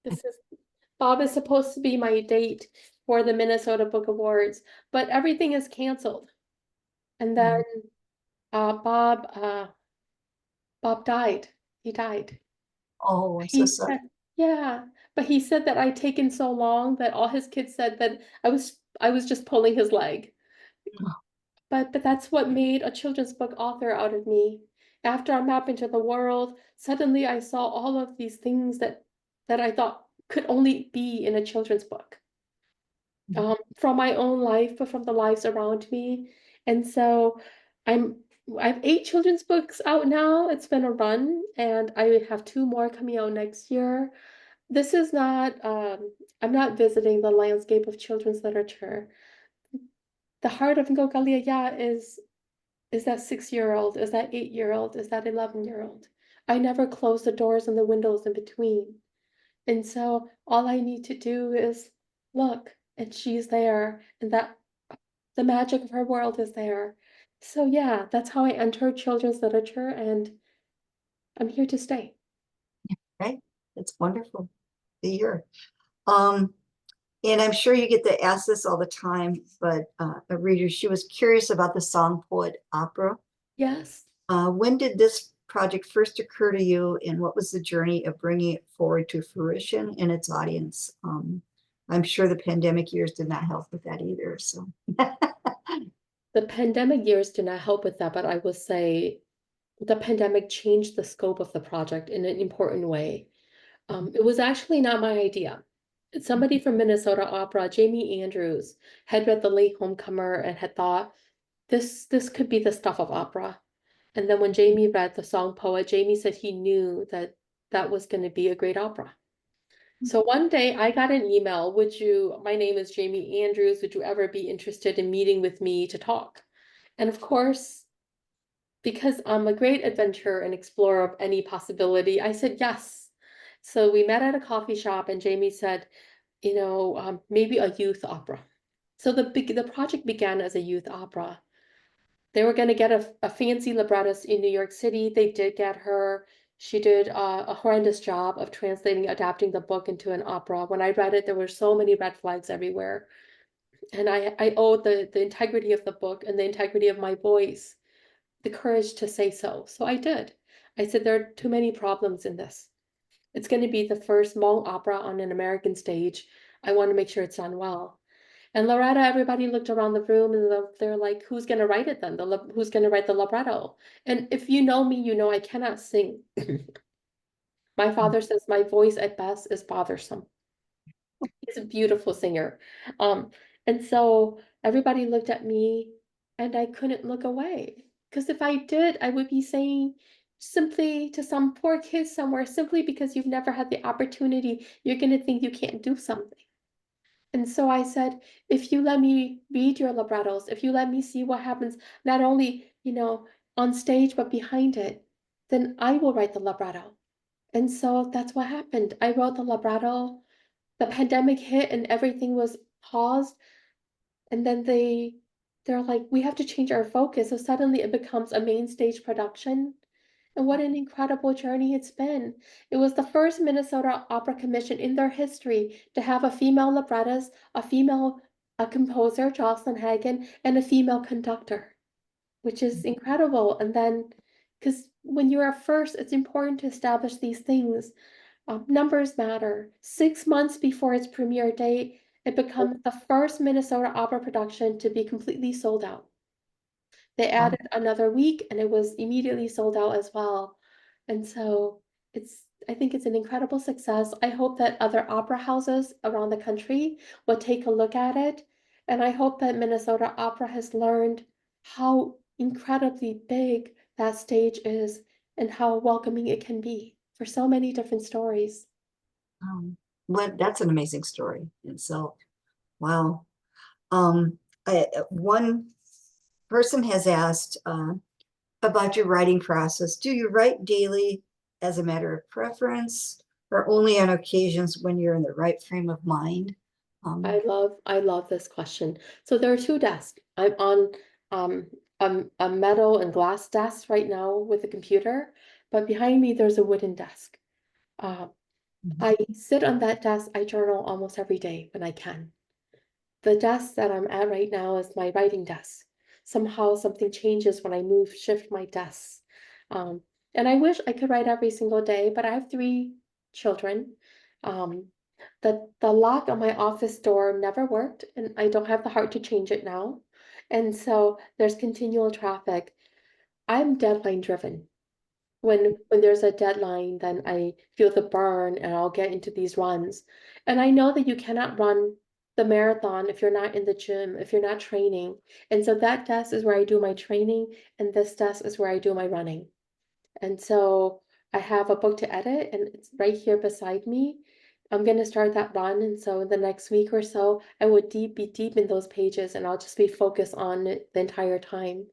B: This is Bob is supposed to be my date for the Minnesota Book Awards, but everything is canceled. And then
A: Mhm.
B: uh, Bob uh, Bob died. He died.
A: Oh, I'm so
B: He
A: sorry.
B: said, yeah, but he said that I'd taken so long that all his kids said that I was just pulling his leg. But that's what made a children's book author out of me. After I mapped into the world, suddenly I saw all of these things that I thought could only be in a children's book. From my own life, but from the lives around me. And so I'm I have 8 children's books out now. It's been a run, and I have 2 more coming out next year. This is not, I'm not visiting the landscape of children's literature. The heart of Kao Kalia Yang is that 6-year-old, is that 8-year-old, is that 11-year-old. I never close the doors and the windows in between. And so all I need to do is look, and she's there, and that the magic of her world is there. So yeah, that's how I entered children's literature, and I'm here to stay.
A: Right? It's wonderful to hear. Um, and I'm sure you get to ask this all the time, but a reader, she was curious about the song poet opera.
B: Yes.
A: When did this project first occur to you, and what was the journey of bringing it forward to fruition in its audience? I'm sure the pandemic years did not help with that either. So,
B: The pandemic years did not help with that, but I will say the pandemic changed the scope of the project in an important way. It was actually not my idea. Somebody from Minnesota Opera, Jamie Andrews, had read The Late Homecomer and had thought, this could be the stuff of opera. And then when Jamie read The Song Poet, Jamie said he knew that that was going to be a great opera. So one day I got an email, my name is Jamie Andrews, would you ever be interested in meeting with me to talk? And of course, because I'm a great adventurer and explorer of any possibility, I said yes. So we met at a coffee shop, and Jamie said, maybe a youth opera. So the project began as a youth opera. They were going to get a fancy librettist in New York City. They did get her. She did a horrendous job of translating, adapting the book into an opera. When I read it, there were so many red flags everywhere. And I owed the integrity of the book and the integrity of my voice the courage to say so. So I did. I said, there are too many problems in this. It's going to be the first Hmong opera on an American stage. I want to make sure it's done well. And Loretta, everybody looked around the room and they're like, who's going to write it then? Who's going to write the libretto? And if you know me, you know I cannot sing. My father says my voice at best is bothersome. He's a beautiful singer. Um, and so everybody looked at me and I couldn't look away. Because if I did, I would be saying simply to some poor kid somewhere, simply because you've never had the opportunity, you're going to think you can't do something. And so I said, if you let me read your librettos, if you let me see what happens, not only, on stage, but behind it, then I will write the libretto. And so that's what happened. I wrote the libretto. The pandemic hit and everything was paused. And then they're like, we have to change our focus. So suddenly it becomes a main stage production. And what an incredible journey it's been. It was the first Minnesota Opera Commission in their history to have a female librettist, a composer, Jocelyn Hagen, and a female conductor, which is incredible. And then, because when you're a first, it's important to establish these things. Numbers matter. 6 months before its premiere date, it becomes the first Minnesota opera production to be completely sold out. They added another week and it was immediately sold out as well. And so I think it's an incredible success. I hope that other opera houses around the country will take a look at it. And I hope that Minnesota Opera has learned how incredibly big that stage is and how welcoming it can be for so many different stories.
A: Well, that's an amazing story. And so, wow. One person has asked about your writing process. Do you write daily as a matter of preference or only on occasions when you're in the right frame of mind?
B: I love this question. So there are two desks. I'm on um a metal and glass desk right now with a computer, but behind me there's a wooden desk. Uh,
A: Mhm.
B: I sit on that desk, I journal almost every day when I can. The desk that I'm at right now is my writing desk. Somehow something changes when I shift my desks. Um, and I wish I could write every single day, but I have three children. Um, the lock on my office door never worked, and I don't have the heart to change it now. And so there's continual traffic. I'm deadline driven. When there's a deadline, then I feel the burn and I'll get into these runs. And I know that you cannot run the marathon if you're not in the gym, if you're not training. And so that desk is where I do my training, and this desk is where I do my running. And so I have a book to edit, and it's right here beside me. I'm going to start that run. And so in the next week or so, I would be deep in those pages, and I'll just be focused on it the entire time.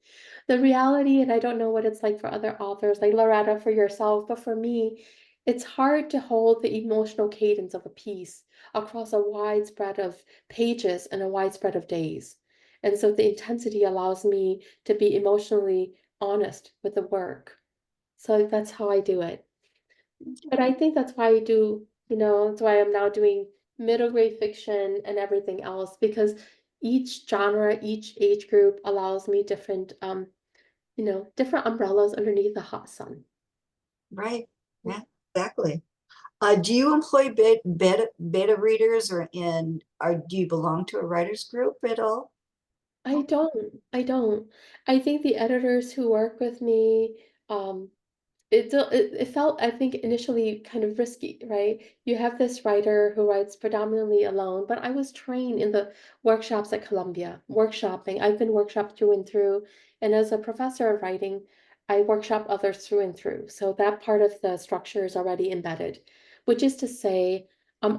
B: The reality, and I don't know what it's like for other authors, like Loretta, for yourself, but for me, it's hard to hold the emotional cadence of a piece across a wide spread of pages and a wide spread of days. And so the intensity allows me to be emotionally honest with the work. So that's how I do it. But I think that's why I do, that's why I'm now doing middle grade fiction and everything else, because each genre, each age group allows me different, different umbrellas underneath the hot sun.
A: Right. Yeah, exactly. Do you employ beta readers or do you belong to a writers group at all?
B: I don't. I don't. I think the editors who work with me, um, it felt, I think, initially kind of risky, right? You have this writer who writes predominantly alone, but I was trained in the workshops at Columbia, workshopping. I've been workshopped through and through. And as a professor of writing, I workshop others through and through. So that part of the structure is already embedded, which is to say, I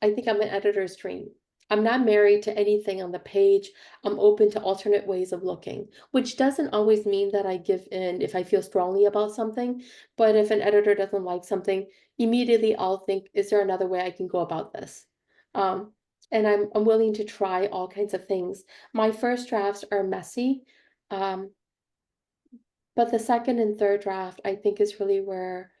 B: think I'm an editor's dream. I'm not married to anything on the page. I'm open to alternate ways of looking, which doesn't always mean that I give in if I feel strongly about something. But if an editor doesn't like something, immediately I'll think, is there another way I can go about this? Um, and I'm willing to try all kinds of things. My first drafts are messy, um, but the second and third draft I think is really where,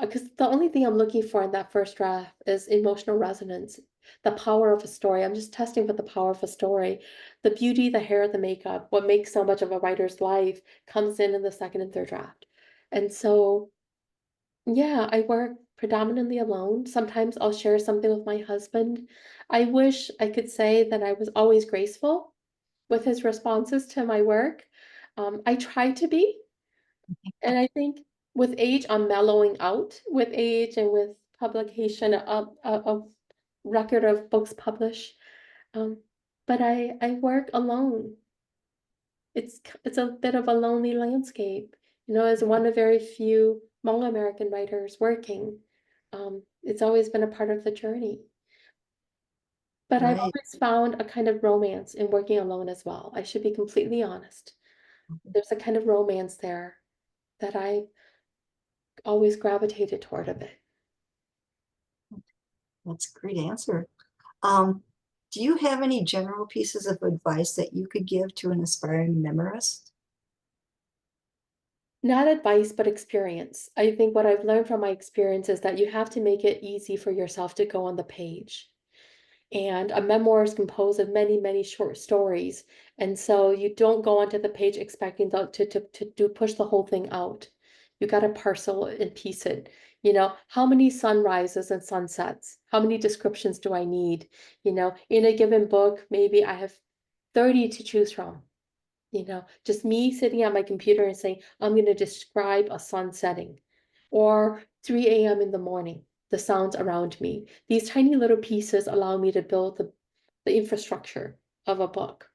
B: because the only thing I'm looking for in that first draft is emotional resonance, the power of a story. I'm just testing for the power of a story. The beauty, the hair, the makeup, what makes so much of a writer's life comes in the second and third draft. And so yeah, I work predominantly alone. Sometimes I'll share something with my husband. I wish I could say that I was always graceful with his responses to my work. I try to be, and I think with age, I'm mellowing out with age and with publication of record of books published. Um, but I work alone. It's a bit of a lonely landscape, as one of very few Hmong American writers working. It's always been a part of the journey. But I've
A: Right.
B: always found a kind of romance in working alone as well. I should be completely honest. There's a kind of romance there that I always gravitated toward a bit.
A: That's a great answer. Um, do you have any general pieces of advice that you could give to an aspiring memoirist?
B: Not advice, but experience. I think what I've learned from my experience is that you have to make it easy for yourself to go on the page. And a memoir is composed of many, many short stories. And so you don't go onto the page expecting to do push the whole thing out. You got to parcel and piece it. How many sunrises and sunsets? How many descriptions do I need? In a given book, maybe I have 30 to choose from. Just me sitting at my computer and saying, I'm going to describe a sun setting. or 3 a.m. in the morning, the sounds around me. These tiny little pieces allow me to build the infrastructure of a book.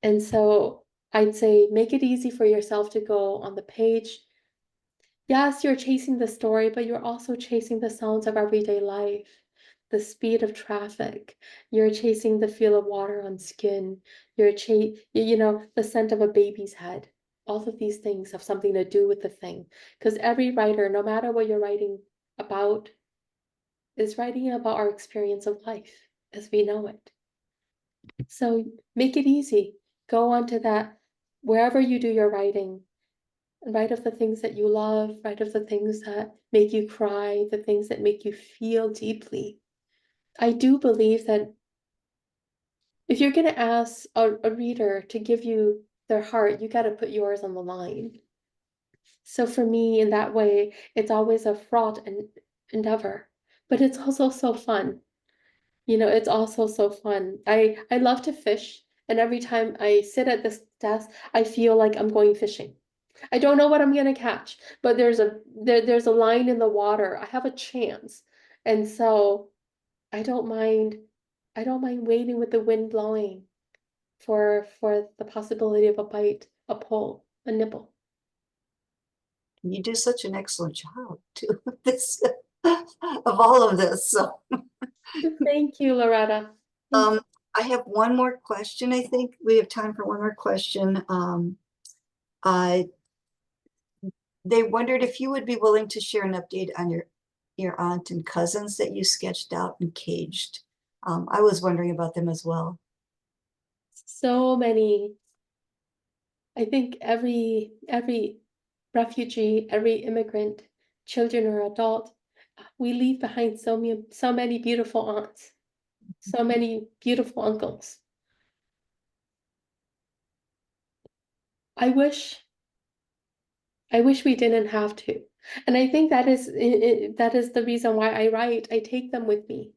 B: And so I'd say make it easy for yourself to go on the page. Yes, you're chasing the story, but you're also chasing the sounds of everyday life, the speed of traffic. You're chasing the feel of water on skin. The scent of a baby's head. All of these things have something to do with the thing. Because every writer, no matter what you're writing about, is writing about our experience of life as we know it. So make it easy. Go on to that, wherever you do your writing, and write of the things that you love, write of the things that make you cry, the things that make you feel deeply. I do believe that if you're going to ask a reader to give you their heart, you got to put yours on the line. So for me, in that way, it's always a fraught endeavor, but it's also so fun. It's also so fun. I love to fish, and every time I sit at this desk, I feel like I'm going fishing. I don't know what I'm gonna catch, but there's a line in the water. I have a chance. And so I don't mind I don't mind waiting with the wind blowing for the possibility of a bite, a pull, a nibble.
A: You do such an excellent job too, this, of all of this. So,
B: Thank you, Loretta. Thank you.
A: I have one more question. I think we have time for one more question. Uh, they wondered if you would be willing to share an update on your aunt and cousins that you sketched out and caged. I was wondering about them as well.
B: So many. I think every refugee, every immigrant, children or adult, we leave behind so many beautiful aunts, so many beautiful uncles. I wish we didn't have to. And I think that is the reason why I write. I take them with me.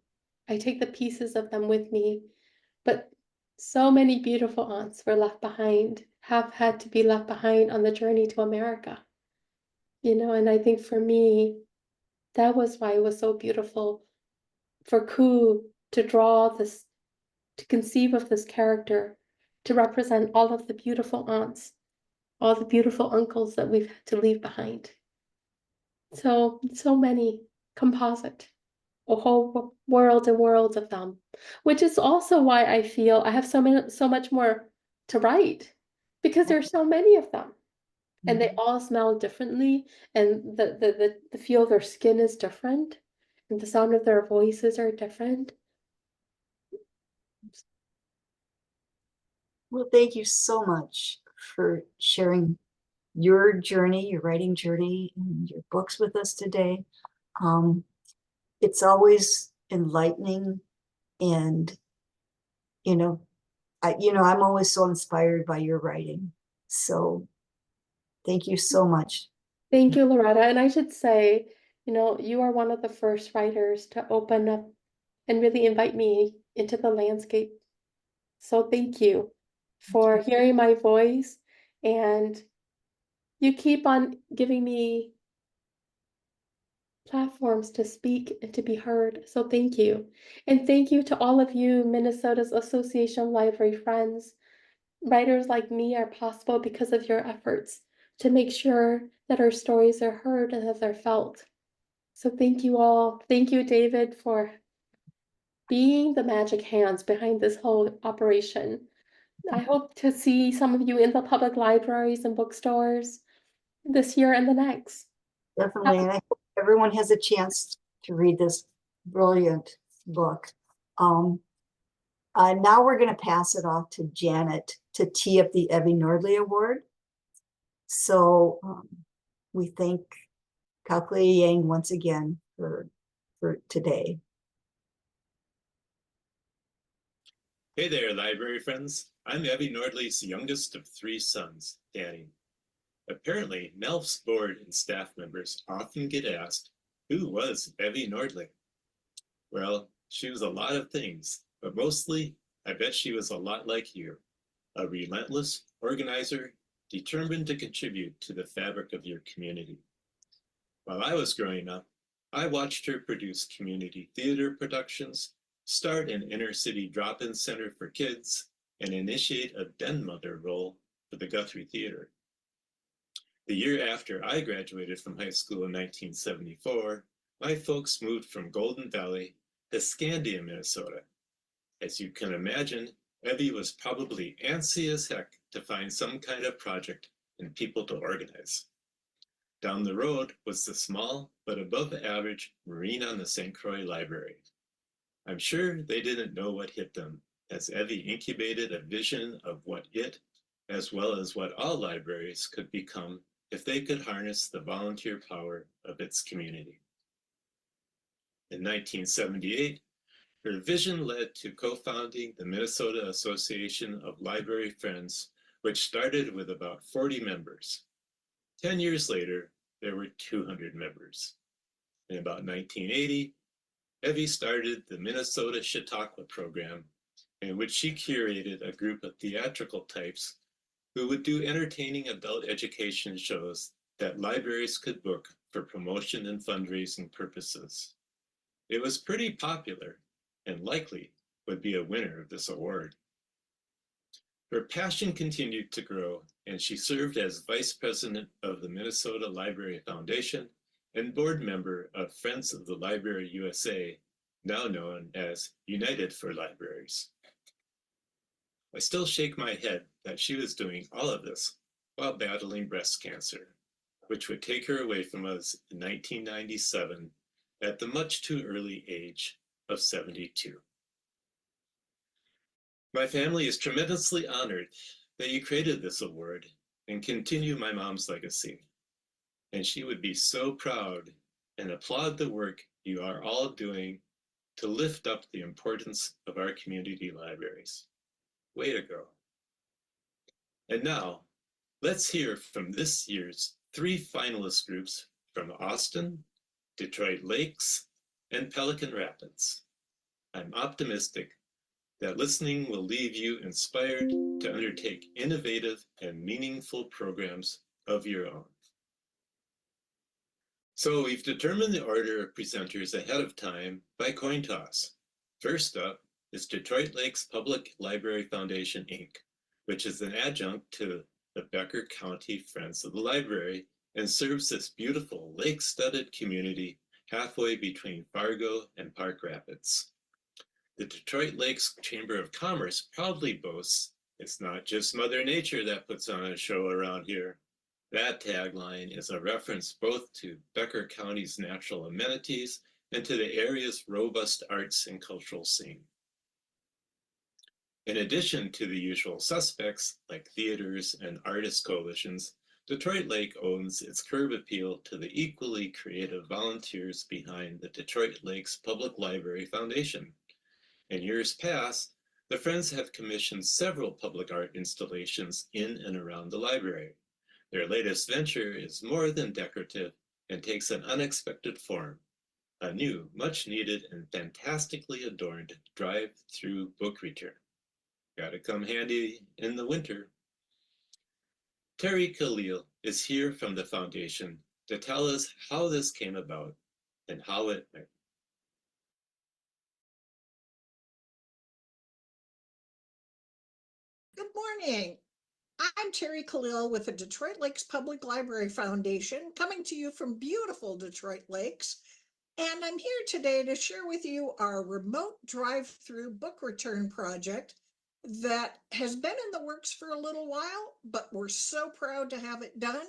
B: I take the pieces of them with me. But so many beautiful aunts were left behind, have had to be left behind on the journey to America. And I think for me, that was why it was so beautiful for Ku to draw this, to conceive of this character, to represent all of the beautiful aunts, all the beautiful uncles that we've had to leave behind. So many composite, a whole world and worlds of them, which is also why I feel I have so much more to write, because there's so many of them. And they all smell differently, and the feel of their skin is different, and the sound of their voices are different.
A: Well, thank you so much for sharing your journey, your writing journey, and your books with us today. It's always enlightening, and I'm always so inspired by your writing. So thank you so much.
B: Thank you, Loretta. And I should say, you are one of the first writers to open up and really invite me into the landscape. So thank you for hearing my voice, and you keep on giving me platforms to speak and to be heard. So thank you. And thank you to all of you, Minnesota's Association of Library Friends. Writers like me are possible because of your efforts to make sure that our stories are heard and that they're felt. So thank you all. Thank you, David, for being the magic hands behind this whole operation. I hope to see some of you in the public libraries and bookstores this year and the next.
A: Definitely. And I hope everyone has a chance to read this brilliant book. Now we're going to pass it off to Janet to tee up the Evie Nordley Award. So we thank Kao Kalia Yang once again for today.
C: Hey there, library friends. I'm Evie Nordley's youngest of 3 sons, Danny. Apparently, Melf's board and staff members often get asked, who was Evie Nordley? Well, she was a lot of things, but mostly, I bet she was a lot like you, a relentless organizer, determined to contribute to the fabric of your community. While I was growing up, I watched her produce community theater productions, start an inner-city drop-in center for kids, and initiate a den mother role for the Guthrie Theater. The year after I graduated from high school in 1974, my folks moved from Golden Valley to Scandia, Minnesota. As you can imagine, Evie was probably antsy as heck to find some kind of project and people to organize. Down the road was the small but above average Marine on the St. Croix Library. I'm sure they didn't know what hit them as Evie incubated a vision of what it, as well as what all libraries could become if they could harness the volunteer power of its community. In 1978, her vision led to co-founding the Minnesota Association of Library Friends, which started with about 40 members. 10 years later, there were 200 members. In about 1980, Evie started the Minnesota Chautauqua program, in which she curated a group of theatrical types who would do entertaining adult education shows that libraries could book for promotion and fundraising purposes. It was pretty popular and likely would be a winner of this award. Her passion continued to grow, and she served as vice president of the Minnesota Library Foundation and board member of Friends of the Library USA, now known as United for Libraries. I still shake my head that she was doing all of this while battling breast cancer, which would take her away from us in 1997 at the much too early age of 72. My family is tremendously honored that you created this award and continue my mom's legacy. And she would be so proud and applaud the work you are all doing to lift up the importance of our community libraries. Way to go. And now, let's hear from this year's 3 finalist groups from Austin, Detroit Lakes, and Pelican Rapids. I'm optimistic that listening will leave you inspired to undertake innovative and meaningful programs of your own. So we've determined the order of presenters ahead of time by coin toss. First up is Detroit Lakes Public Library Foundation, Inc., which is an adjunct to the Becker County Friends of the Library and serves this beautiful lake-studded community halfway between Fargo and Park Rapids. The Detroit Lakes Chamber of Commerce proudly boasts, "It's not just Mother Nature that puts on a show around here." That tagline is a reference both to Becker County's natural amenities and to the area's robust arts and cultural scene. In addition to the usual suspects like theaters and artist coalitions, Detroit Lake owns its curb appeal to the equally creative volunteers behind the Detroit Lakes Public Library Foundation. In years past, the Friends have commissioned several public art installations in and around the library. Their latest venture is more than decorative and takes an unexpected form: a new, much needed, and fantastically adorned drive-through book return. Gotta come handy in the winter. Terry Khalil is here from the foundation to tell us how this came about and how it went.
D: Good morning. I'm Terry Khalil with the Detroit Lakes Public Library Foundation, coming to you from beautiful Detroit Lakes. And I'm here today to share with you our remote drive-through book return project that has been in the works for a little while, but we're so proud to have it done.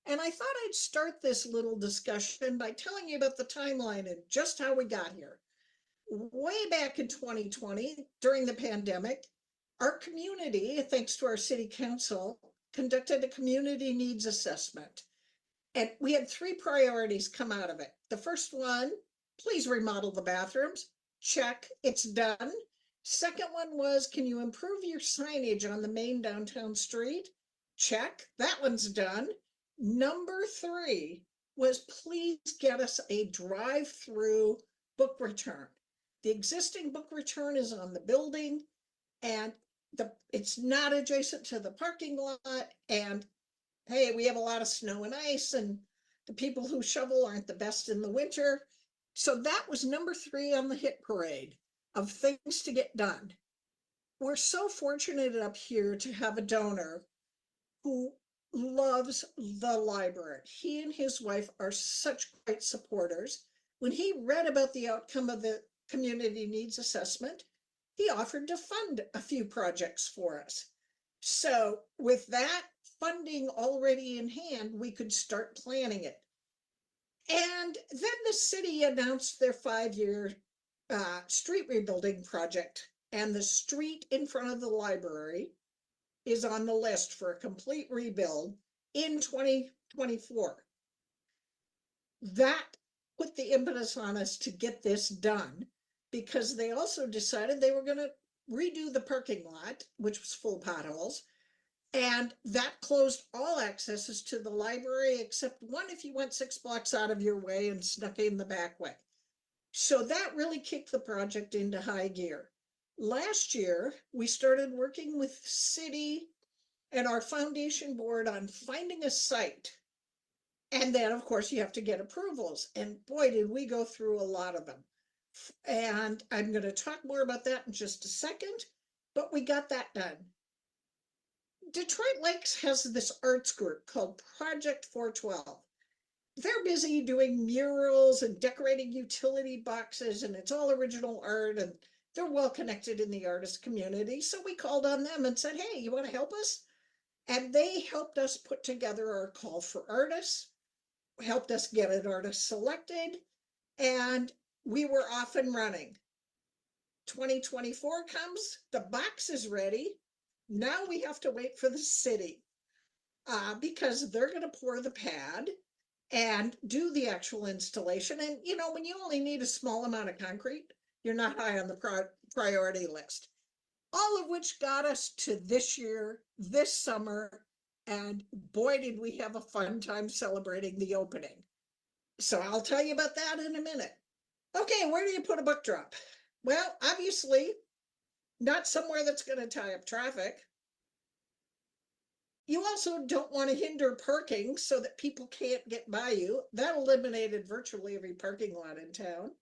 D: And I thought I'd start this little discussion by telling you about the timeline and just how we got here. Way back in 2020, during the pandemic, our community, thanks to our city council, conducted a community needs assessment. And we had 3 priorities come out of it. The first one, please remodel the bathrooms. Check, it's done. Second one was, can you improve your signage on the main downtown street? Check, that one's done. Number 3 was, please get us a drive-through book return. The existing book return is on the building, and it's not adjacent to the parking lot. And hey, we have a lot of snow and ice, and The people who shovel aren't the best in the winter. So that was number 3 on the hit parade of things to get done. We're so fortunate up here to have a donor who loves the library. He and his wife are such great supporters. When he read about the outcome of the community needs assessment, he offered to fund a few projects for us. So with that funding already in hand, we could start planning it. And then the city announced their 5-year street rebuilding project, and the street in front of the library is on the list for a complete rebuild in 2024. That put the impetus on us to get this done, because they also decided they were going to redo the parking lot, which was full of potholes, and that closed all accesses to the library except one if you went 6 blocks out of your way and snuck in the back way. So that really kicked the project into high gear. Last year, we started working with the city and our foundation board on finding a site. And then, of course, you have to get approvals. And boy, did we go through a lot of them. And I'm going to talk more about that in just a second, but we got that done. Detroit Lakes has this arts group called Project 412. They're busy doing murals and decorating utility boxes, and it's all original art, and they're well connected in the artist community. So we called on them and said, hey, you want to help us? And they helped us put together our call for artists, helped us get an artist selected, and we were off and running. 2024 comes, the box is ready. Now we have to wait for the city because they're going to pour the pad and do the actual installation. And, you know, when you only need a small amount of concrete, you're not high on the priority list. All of which got us to this year, this summer, and boy, did we have a fun time celebrating the opening. So I'll tell you about that in a minute. Okay, where do you put a book drop? Well, obviously, not somewhere that's going to tie up traffic. You also don't want to hinder parking so that people can't get by you. That eliminated virtually every parking lot in town.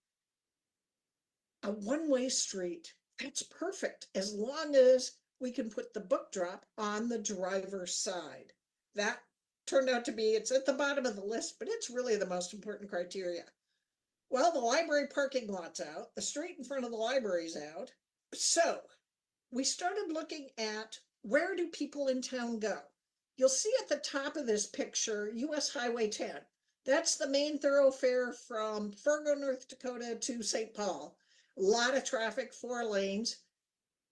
D: A one-way street, that's perfect, as long as we can put the book drop on the driver's side. That turned out to be, it's at the bottom of the list, but it's really the most important criteria. Well, the library parking lot's out, the street in front of the library's out. So we started looking at, where do people in town go? You'll see at the top of this picture, US Highway 10. That's the main thoroughfare from Fargo, North Dakota to St. Paul. A lot of traffic, 4 lanes.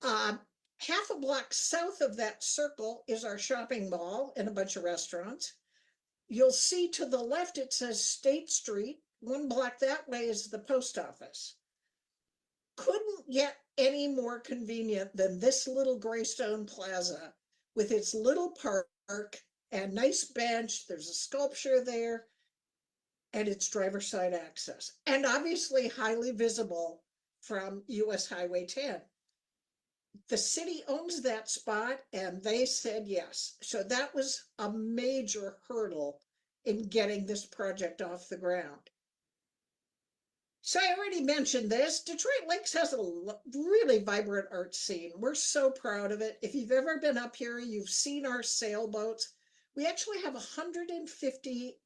D: Half a block south of that circle is our shopping mall and a bunch of restaurants. You'll see to the left, it says State Street. 1 block that way is the post office. Couldn't get any more convenient than this little gray stone plaza with its little park and nice bench. There's a sculpture there and it's driver's side access, and obviously highly visible from US Highway 10. The city owns that spot and they said yes. So that was a major hurdle in getting this project off the ground. So I already mentioned this. Detroit Lakes has a really vibrant art scene. We're so proud of it. If you've ever been up here, you've seen our sailboats. We actually have 150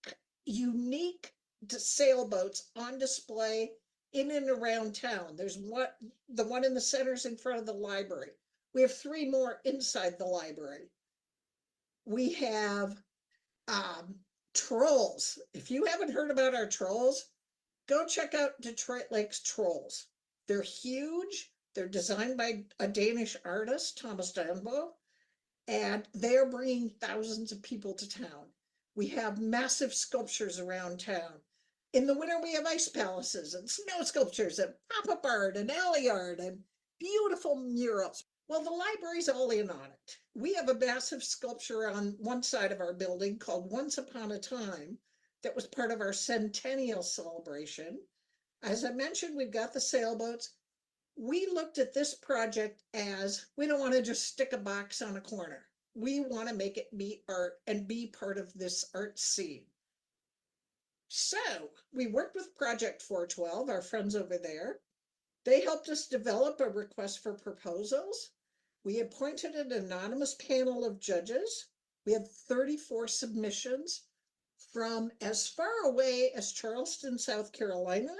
D: unique sailboats on display in and around town. There's the one in the center is in front of the library. We have 3 more inside the library. We have trolls. If you haven't heard about our trolls, go check out Detroit Lakes Trolls. They're huge. They're designed by a Danish artist, Thomas Danbo, and they're bringing thousands of people to town. We have massive sculptures around town. In the winter, we have ice palaces and snow sculptures and pop-up art and alley art and beautiful murals. Well, the library's all in on it. We have a massive sculpture on one side of our building called Once Upon a Time, that was part of our centennial celebration. As I mentioned, we've got the sailboats. We looked at this project as, we don't want to just stick a box on a corner. We want to make it be art and be part of this art scene. So we worked with Project 412, our friends over there. They helped us develop a request for proposals. We appointed an anonymous panel of judges. We had 34 submissions from as far away as Charleston, South Carolina,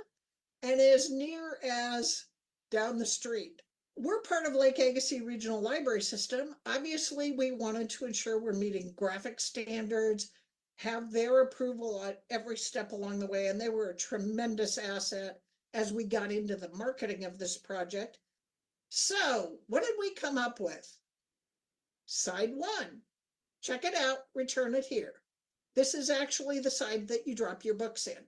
D: and as near as down the street. We're part of Lake Agassiz Regional Library System. Obviously, we wanted to ensure we're meeting graphic standards, have their approval at every step along the way, and they were a tremendous asset as we got into the marketing of this project. So, what did we come up with? Side 1. Check it out, return it here. This is actually the side that you drop your books in.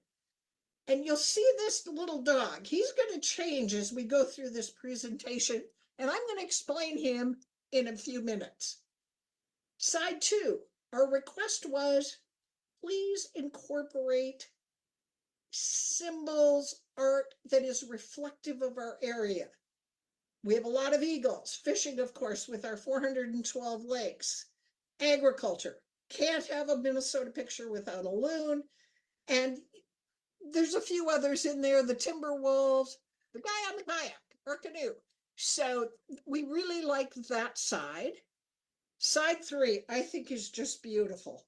D: And you'll see this little dog. He's going to change as we go through this presentation, and I'm going to explain him in a few minutes. Side 2, our request was, please incorporate symbols, art that is reflective of our area. We have a lot of eagles, fishing, of course, with our 412 lakes, agriculture. Can't have a Minnesota picture without a loon, and there's a few others in there, the timber wolves, the guy on the kayak or canoe. So we really like that side. Side 3, I think, is just beautiful.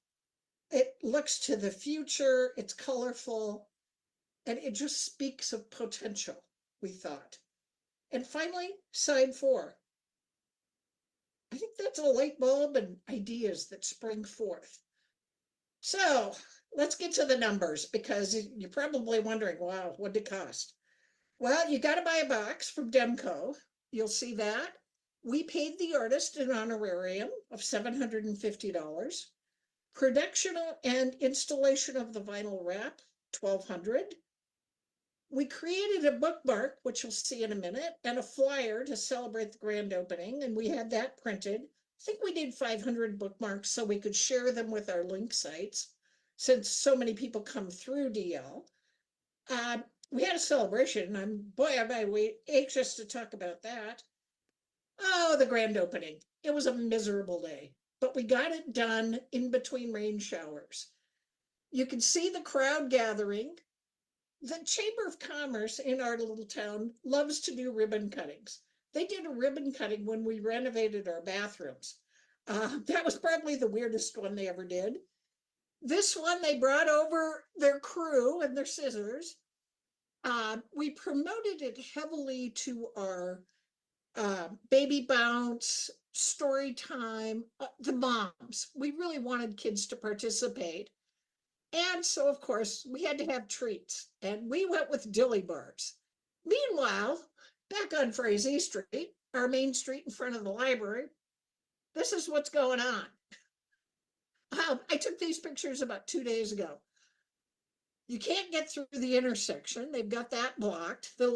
D: It looks to the future, it's colorful, and it just speaks of potential, we thought. And finally, side 4. I think that's a light bulb and ideas that spring forth. So let's get to the numbers, because you're probably wondering, wow, what did it cost? Well, you got to buy a box from Demco. You'll see that. We paid the artist an honorarium of $750. Production and installation of the vinyl wrap, $1,200. We created a bookmark, which you'll see in a minute, and a flyer to celebrate the grand opening, and we had that printed. I think we did 500 bookmarks so we could share them with our link sites, since so many people come through DL. We had a celebration. Am I anxious to talk about that. Oh, the grand opening. It was a miserable day, but we got it done in between rain showers. You can see the crowd gathering. The Chamber of Commerce in our little town loves to do ribbon cuttings. They did a ribbon cutting when we renovated our bathrooms. That was probably the weirdest one they ever did. This one, they brought over their crew and their scissors. We promoted it heavily to our baby bounce, story time, the moms. We really wanted kids to participate. And so, of course, we had to have treats, and we went with dilly bars. Meanwhile, back on Frazee Street, our main street in front of the library, this is what's going on. I took these pictures about 2 days ago. You can't get through the intersection. They've got that blocked. The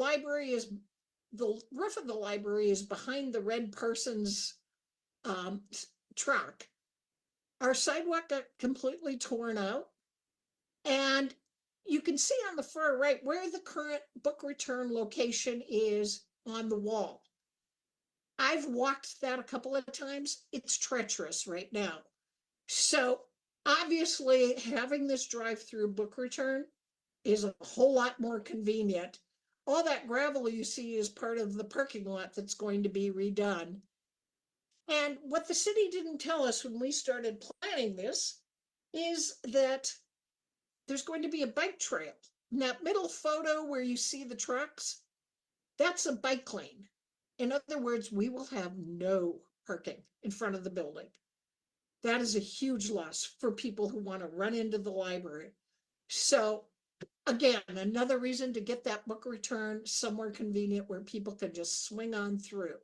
D: roof of the library is behind the red person's truck. Our sidewalk got completely torn out. And you can see on the far right where the current book return location is on the wall. I've walked that a couple of times. It's treacherous right now. So obviously having this drive-through book return is a whole lot more convenient. All that gravel you see is part of the parking lot that's going to be redone. And what the city didn't tell us when we started planning this is that there's going to be a bike trail. In that middle photo where you see the trucks, that's a bike lane. In other words, we will have no parking in front of the building. That is a huge loss for people who want to run into the library. So again, another reason to get that book return somewhere convenient where people can just swing on through.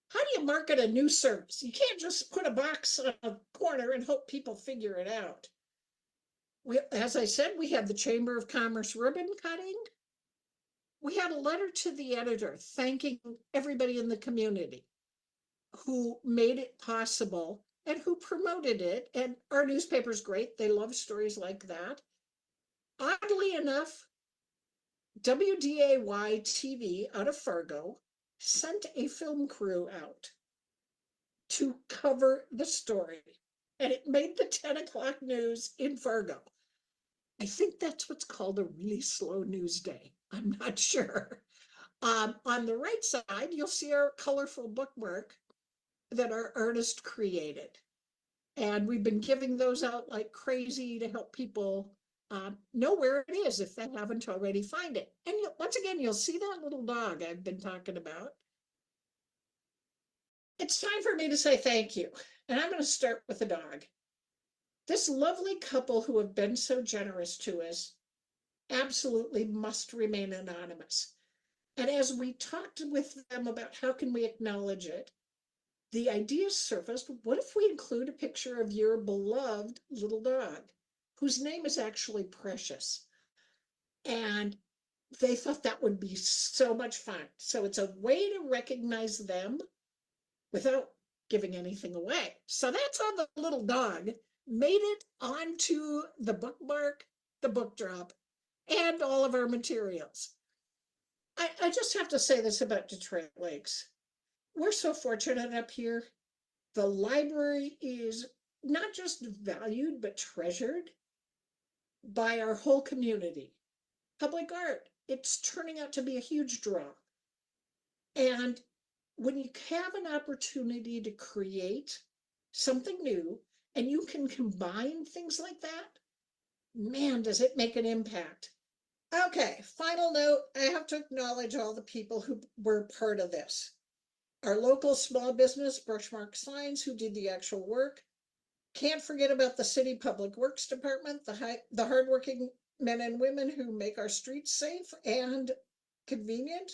D: How do you market a new service? You can't just put a box on a corner and hope people figure it out. As I said, we had the Chamber of Commerce ribbon cutting. We had a letter to the editor thanking everybody in the community who made it possible and who promoted it. And our newspaper's great. They love stories like that. Oddly enough, WDAY TV out of Fargo sent a film crew out to cover the story, and it made the 10 o'clock news in Fargo. I think that's what's called a really slow news day. I'm not sure. On the right side, you'll see our colorful bookmark that our artist created. And we've been giving those out like crazy to help people know where it is if they haven't already find it. And once again, you'll see that little dog I've been talking about. It's time for me to say thank you. And I'm going to start with the dog. This lovely couple who have been so generous to us absolutely must remain anonymous. And as we talked with them about how can we acknowledge it, the idea surfaced, what if we include a picture of your beloved little dog, whose name is actually Precious? And they thought that would be so much fun. So it's a way to recognize them without giving anything away. So that's how the little dog made it onto the bookmark, the book drop, and all of our materials. I just have to say this about Detroit Lakes. We're so fortunate up here. The library is not just valued, but treasured by our whole community. Public art, it's turning out to be a huge draw. And when you have an opportunity to create something new and you can combine things like that, man, does it make an impact. Okay, final note, I have to acknowledge all the people who were part of this. Our local small business, Brushmark Signs, who did the actual work. Can't forget about the City Public Works Department, the hardworking men and women who make our streets safe and convenient.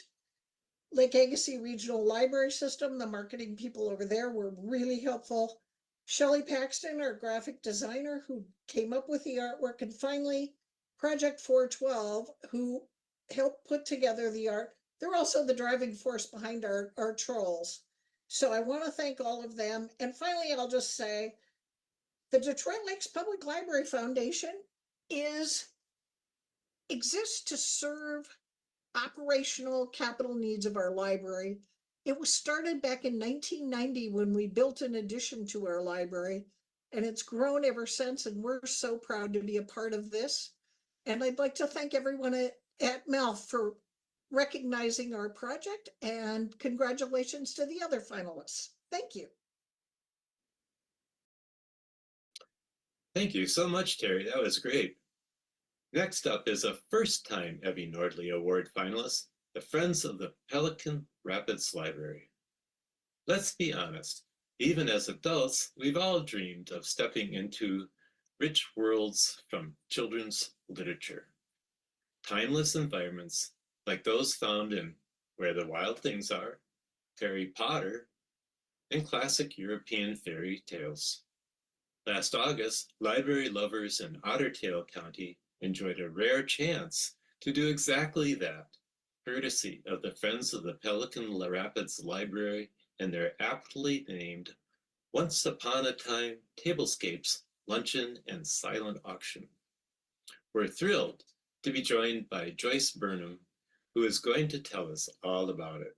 D: Lake Agassiz Regional Library System, the marketing people over there were really helpful. Shelley Paxton, our graphic designer, who came up with the artwork. And finally, Project 412, who helped put together the art. They're also the driving force behind our trolls. So I want to thank all of them. And finally, I'll just say, the Detroit Lakes Public Library Foundation exists to serve operational capital needs of our library. It was started back in 1990 when we built an addition to our library, and it's grown ever since, and we're so proud to be a part of this. And I'd like to thank everyone at MELF for recognizing our project, and congratulations to the other finalists. Thank you.
C: Thank you so much, Terry. That was great. Next up is a first-time Evie Nordley Award finalist, the Friends of the Pelican Rapids Library. Let's be honest, even as adults, we've all dreamed of stepping into rich worlds from children's literature. Timeless environments like those found in Where the Wild Things Are, Harry Potter, and classic European fairy tales. Last August, library lovers in Otter Tail County enjoyed a rare chance to do exactly that, courtesy of the Friends of the Pelican Rapids Library and their aptly named Once Upon a Time Tablescapes Luncheon and Silent Auction. We're thrilled to be joined by Joyce Burnham, who is going to tell us all about it.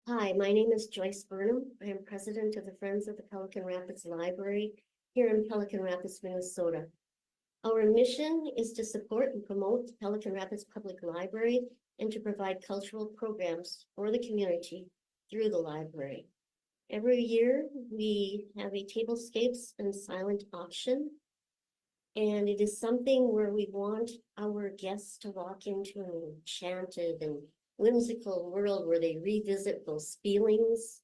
E: Hi, my name is Joyce Burnham. I am president of the Friends of the Pelican Rapids Library here in Pelican Rapids, Minnesota. Our mission is to support and promote the Pelican Rapids Public Library and to provide cultural programs for the community through the library. Every year, we have a tablescapes and silent auction, and it is something where we want our guests to walk into an enchanted and whimsical world where they revisit those feelings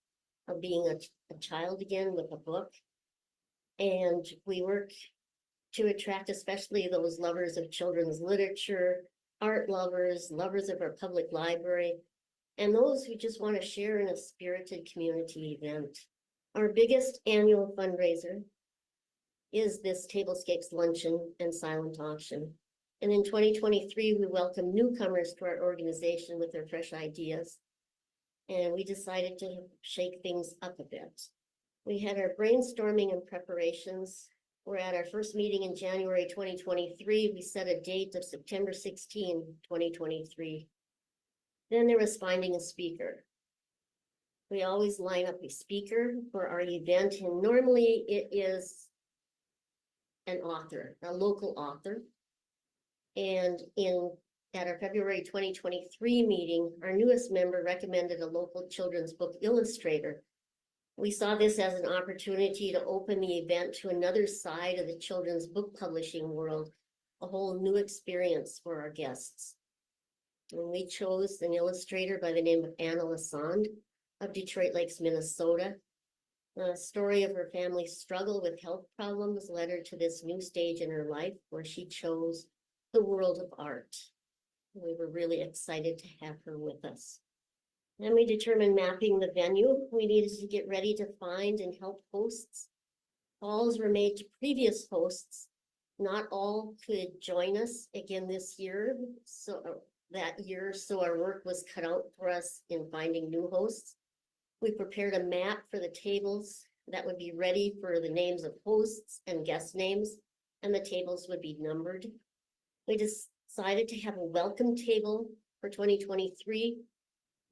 E: of being a child again with a book. And we work to attract especially those lovers of children's literature, art lovers, lovers of our public library, and those who just want to share in a spirited community event. Our biggest annual fundraiser is this Tablescapes Luncheon and Silent Auction. And in 2023, we welcome newcomers to our organization with their fresh ideas. And we decided to shake things up a bit. We had our brainstorming and preparations. We're at our first meeting in January 2023. We set a date of September 16, 2023. Then there was finding a speaker. We always line up a speaker for our event, and normally it is an author, a local author. And at our February 2023 meeting, our newest member recommended a local children's book illustrator. We saw this as an opportunity to open the event to another side of the children's book publishing world, a whole new experience for our guests. And we chose an illustrator by the name of Anna Lassonde of Detroit Lakes, Minnesota. The story of her family's struggle with health problems led her to this new stage in her life where she chose the world of art. We were really excited to have her with us. Then we determined mapping the venue. We needed to get ready to find and help hosts. Calls were made to previous hosts. Not all could join us again this year, so our work was cut out for us in finding new hosts. We prepared a map for the tables that would be ready for the names of hosts and guest names, and the tables would be numbered. We decided to have a welcome table for 2023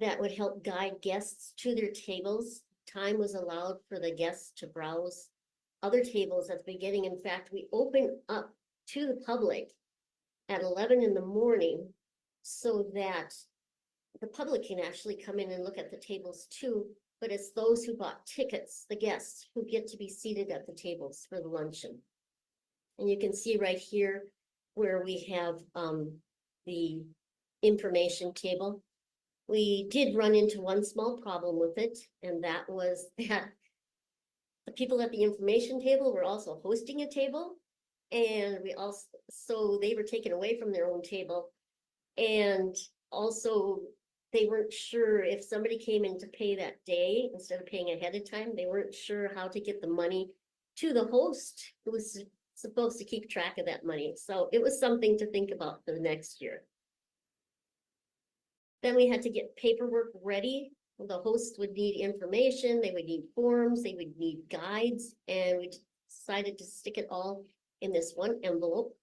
E: that would help guide guests to their tables. Time was allowed for the guests to browse other tables at the beginning. In fact, we opened up to the public at 11 in the morning so that the public can actually come in and look at the tables too, but it's those who bought tickets, the guests, who get to be seated at the tables for the luncheon. And you can see right here where we have the information table. We did run into one small problem with it, and that was that the people at the information table were also hosting a table, and so they were taken away from their own table. And also, they weren't sure if somebody came in to pay that day instead of paying ahead of time, they weren't sure how to get the money to the host who was supposed to keep track of that money. So it was something to think about for the next year. Then we had to get paperwork ready. The host would need information, they would need forms, they would need guides, and we decided to stick it all in this one envelope.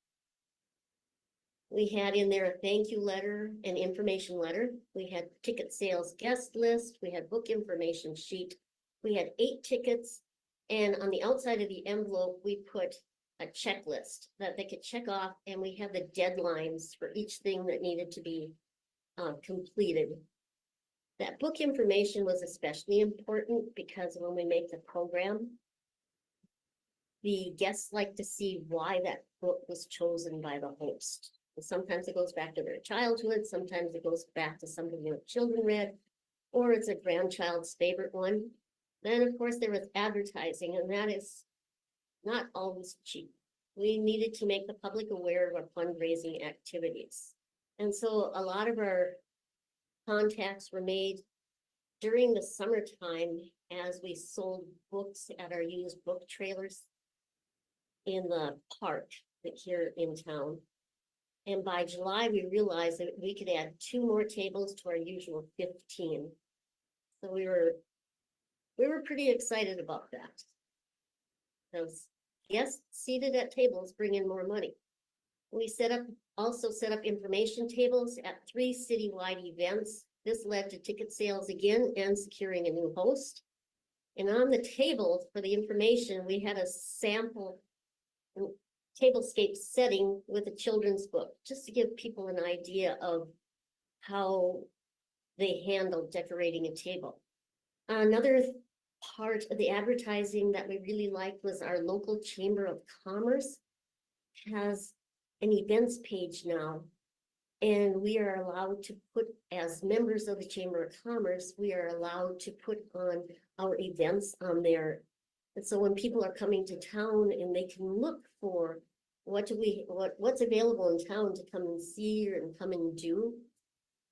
E: We had in there a thank you letter, an information letter. We had ticket sales guest list. We had book information sheet. We had 8 tickets. And on the outside of the envelope, we put a checklist that they could check off. And we had the deadlines for each thing that needed to be completed. That book information was especially important because when we make the program, the guests like to see why that book was chosen by the host. And sometimes it goes back to their childhood, sometimes it goes back to something their children read, or it's a grandchild's favorite one. Then, of course, there was advertising, and that is not always cheap. We needed to make the public aware of our fundraising activities. And so a lot of our contacts were made during the summertime as we sold books at our used book trailers in the park here in town. And by July, we realized that we could add 2 more tables to our usual 15. So we were pretty excited about that. Those guests seated at tables bring in more money. We also set up information tables at 3 citywide events. This led to ticket sales again and securing a new host. And on the table for the information, we had a sample tablescape setting with a children's book, just to give people an idea of how they handle decorating a table. Another part of the advertising that we really liked was our local Chamber of Commerce has an events page now, and we are allowed to put, as members of the Chamber of Commerce, we are allowed to put on our events on there. And so when people are coming to town and they can look for what's available in town to come and see and come and do.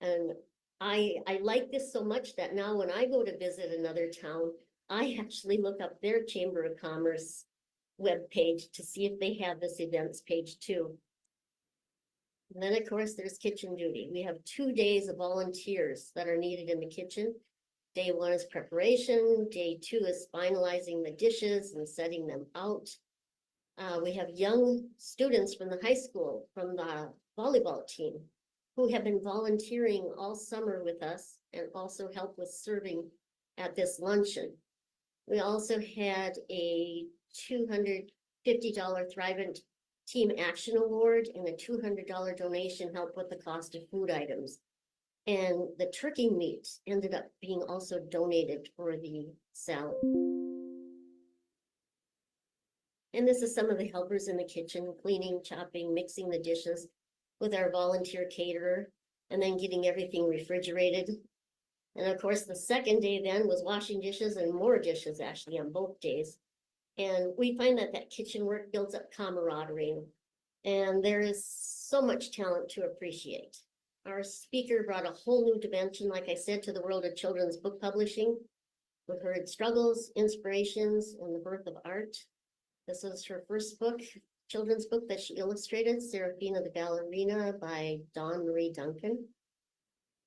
E: And I like this so much that now when I go to visit another town, I actually look up their Chamber of Commerce webpage to see if they have this events page too. And then of course there's kitchen duty. We have 2 days of volunteers that are needed in the kitchen. Day 1 is preparation. Day 2 is finalizing the dishes and setting them out. We have young students from the high school, from the volleyball team, who have been volunteering all summer with us and also help with serving at this luncheon. We also had a $250 Thrivent Team Action Award and a $200 donation help with the cost of food items. And the turkey meat ended up being also donated for the salad. And this is some of the helpers in the kitchen, cleaning, chopping, mixing the dishes with our volunteer caterer, and then getting everything refrigerated. And of course, the second day then was washing dishes and more dishes actually on both days. And we find that that kitchen work builds up camaraderie. And there is so much talent to appreciate. Our speaker brought a whole new dimension, like I said, to the world of children's book publishing. We heard struggles, inspirations, and the birth of art. This was her first book, children's book that she illustrated, Serafina the Ballerina by Dawn Marie Duncan.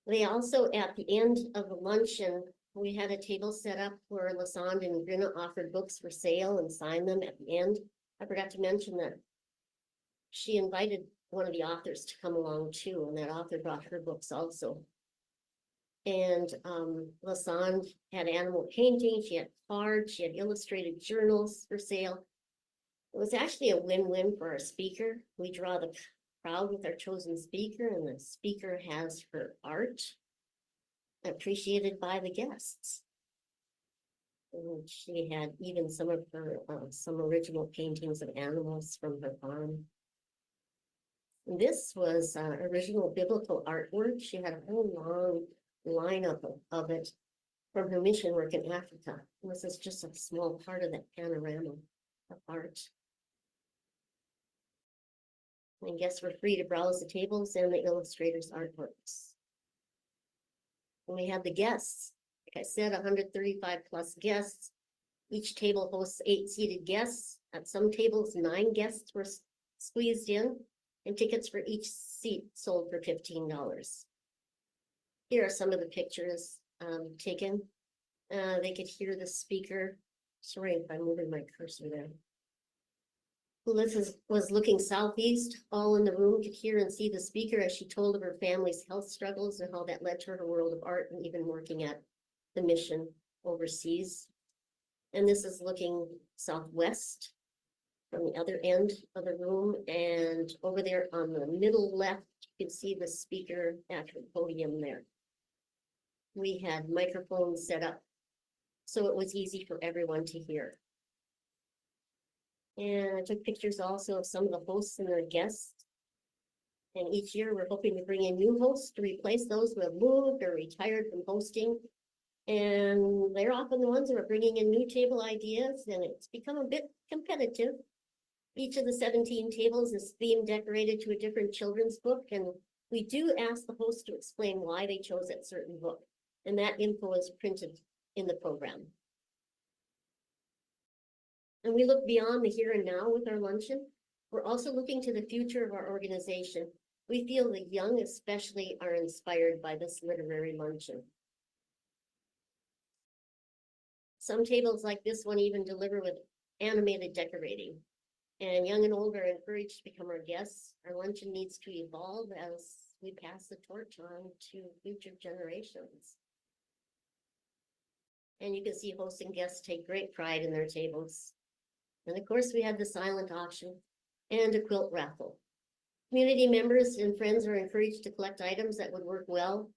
E: They also, at the end of the luncheon, we had a table set up where Lasande and Grina offered books for sale and signed them at the end. I forgot to mention that she invited one of the authors to come along too, and that author brought her books also. And Lasande had animal painting, she had cards, she had illustrated journals for sale. It was actually a win-win for our speaker. We draw the crowd with our chosen speaker, and the speaker has her art appreciated by the guests. And she had even some of her some original paintings of animals from her farm. This was original biblical artwork. She had a whole long lineup of it from her mission work in Africa. And this is just a small part of that panorama of art. And guests were free to browse the tables and the illustrators' artworks. And we had the guests. Like I said, 135 plus guests. Each table hosts 8 seated guests. At some tables, 9 guests were squeezed in, and tickets for each seat sold for $15. Here are some of the pictures taken. They could hear the speaker. Sorry if I'm moving my cursor there. Liz was looking southeast. All in the room could hear and see the speaker as she told of her family's health struggles and how that led to her world of art and even working at the mission overseas. And this is looking southwest from the other end of the room. And over there on the middle left, you can see the speaker at her podium there. We had microphones set up so it was easy for everyone to hear. And I took pictures also of some of the hosts and their guests. And each year we're hoping to bring in new hosts to replace those who have moved or retired from hosting. And they're often the ones who are bringing in new table ideas, and it's become a bit competitive. Each of the 17 tables is theme decorated to a different children's book, and we do ask the host to explain why they chose that certain book. And that info is printed in the program. And we look beyond the here and now with our luncheon. We're also looking to the future of our organization. We feel the young especially are inspired by this literary luncheon. Some tables like this one even deliver with animated decorating. And young and old are encouraged to become our guests. Our luncheon needs to evolve as we pass the torch on to future generations. And you can see hosts and guests take great pride in their tables. And of course, we had the silent auction and a quilt raffle. Community members and friends are encouraged to collect items that would work well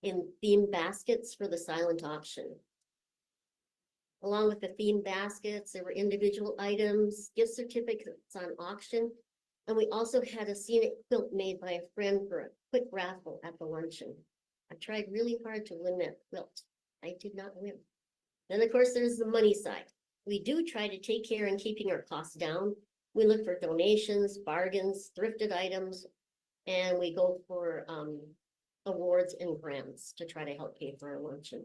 E: in themed baskets for the silent auction. Along with the themed baskets, there were individual items, gift certificates on auction, and we also had a scenic quilt made by a friend for a quick raffle at the luncheon. I tried really hard to win that quilt. I did not win. Then, of course, there's the money side. We do try to take care in keeping our costs down. We look for donations, bargains, thrifted items, and we go for awards and grants to try to help pay for our luncheon.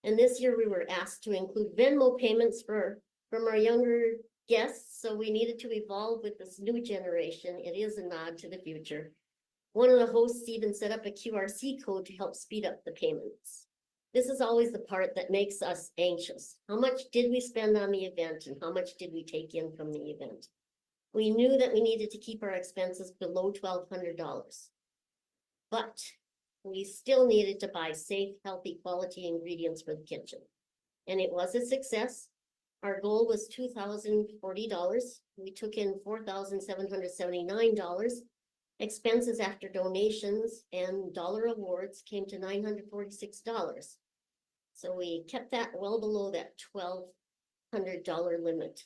E: And this year we were asked to include Venmo payments from our younger guests, so we needed to evolve with this new generation. It is a nod to the future. One of the hosts even set up a QRC code to help speed up the payments. This is always the part that makes us anxious. How much did we spend on the event and how much did we take in from the event? We knew that we needed to keep our expenses below $1,200, but we still needed to buy safe, healthy, quality ingredients for the kitchen. and it was a success. Our goal was $2,040. We took in $4,779. Expenses after donations and dollar awards came to $946. So we kept that well below that $1,200 limit.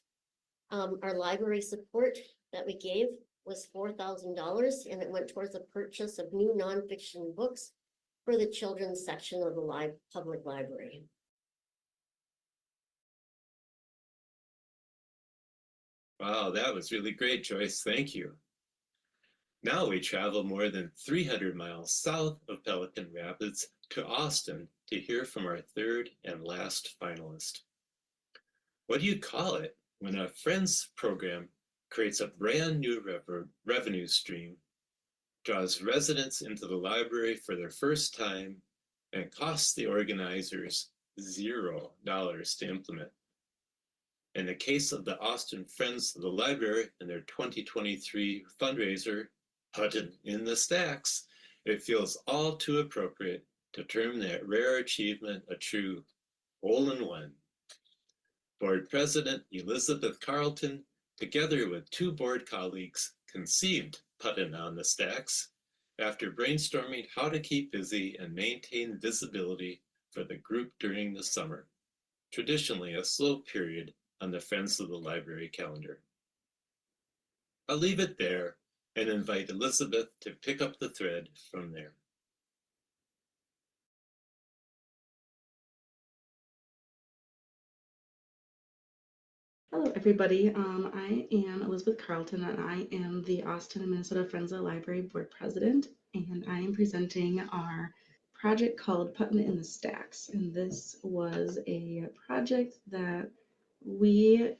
E: Our library support that we gave was $4,000, and it went towards the purchase of new nonfiction books for the children's section of the public library.
C: Wow, that was really great, Joyce. Thank you. Now we travel more than 300 miles south of Pelican Rapids to Austin to hear from our third and last finalist. What do you call it when a Friends program creates a brand new revenue stream, draws residents into the library for their first time, and costs the organizers $0 to implement? In the case of the Austin Friends of the Library and their 2023 fundraiser, Puttin' in the Stacks, it feels all too appropriate to term that rare achievement a true hole-in-one. Board President Elizabeth Carlton, together with two board colleagues, conceived Puttin' on the Stacks after brainstorming how to keep busy and maintain visibility for the group during the summer, traditionally a slow period on the Friends of the Library calendar. I'll leave it there and invite Elizabeth to pick up the thread from there.
F: Hello, everybody. I am Elizabeth Carlton, and I am the Austin, Minnesota Friends of the Library Board President, and I am presenting our project called Puttin' in the Stacks. And this was a project that we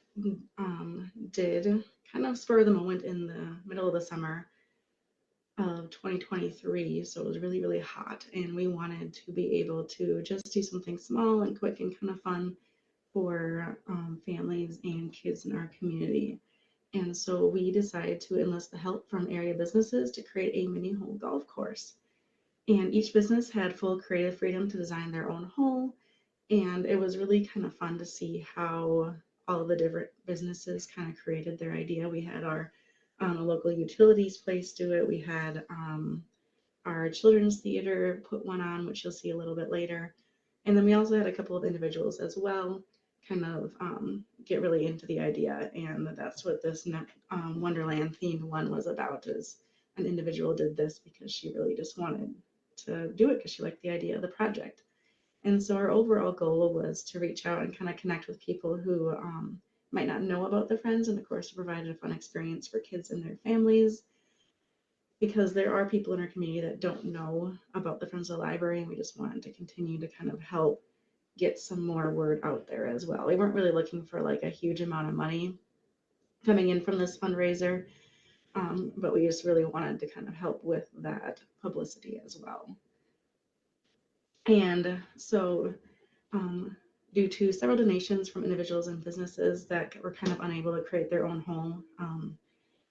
F: did kind of spur of the moment in the middle of the summer of 2023. So it was really, really hot, and we wanted to be able to just do something small and quick and kind of fun for families and kids in our community. And so we decided to enlist the help from area businesses to create a mini hole golf course. And each business had full creative freedom to design their own hole. And it was really kind of fun to see how all of the different businesses kind of created their idea. We had our local utilities place do it. We had our children's theater put one on, which you'll see a little bit later. And then we also had a couple of individuals as well kind of get really into the idea. And that's what this Wonderland themed one was about, is an individual did this because she really just wanted to do it because she liked the idea of the project. And so our overall goal was to reach out and kind of connect with people who might not know about the Friends, and of course to provide a fun experience for kids and their families, because there are people in our community that don't know about the Friends of the Library, and we just wanted to continue to kind of help get some more word out there as well. We weren't really looking for like a huge amount of money coming in from this fundraiser, but we just really wanted to kind of help with that publicity as well. And so due to several donations from individuals and businesses that were kind of unable to create their own home,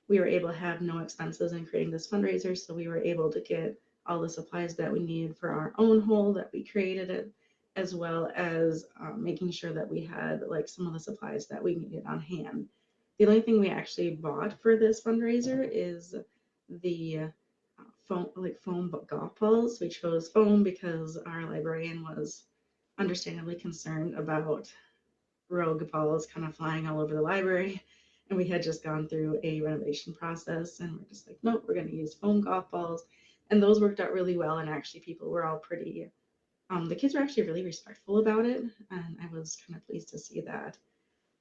F: we were able to have no expenses in creating this fundraiser. So we were able to get all the supplies that we needed for our own hole that we created it, as well as making sure that we had like some of the supplies that we needed on hand. The only thing we actually bought for this fundraiser is the foam golf balls. We chose foam because our librarian was understandably concerned about rogue balls kind of flying all over the library. And we had just gone through a renovation process, and we're just like, nope, we're going to use foam golf balls. And those worked out really well. And actually people were all pretty the kids were actually really respectful about it, and I was kind of pleased to see that.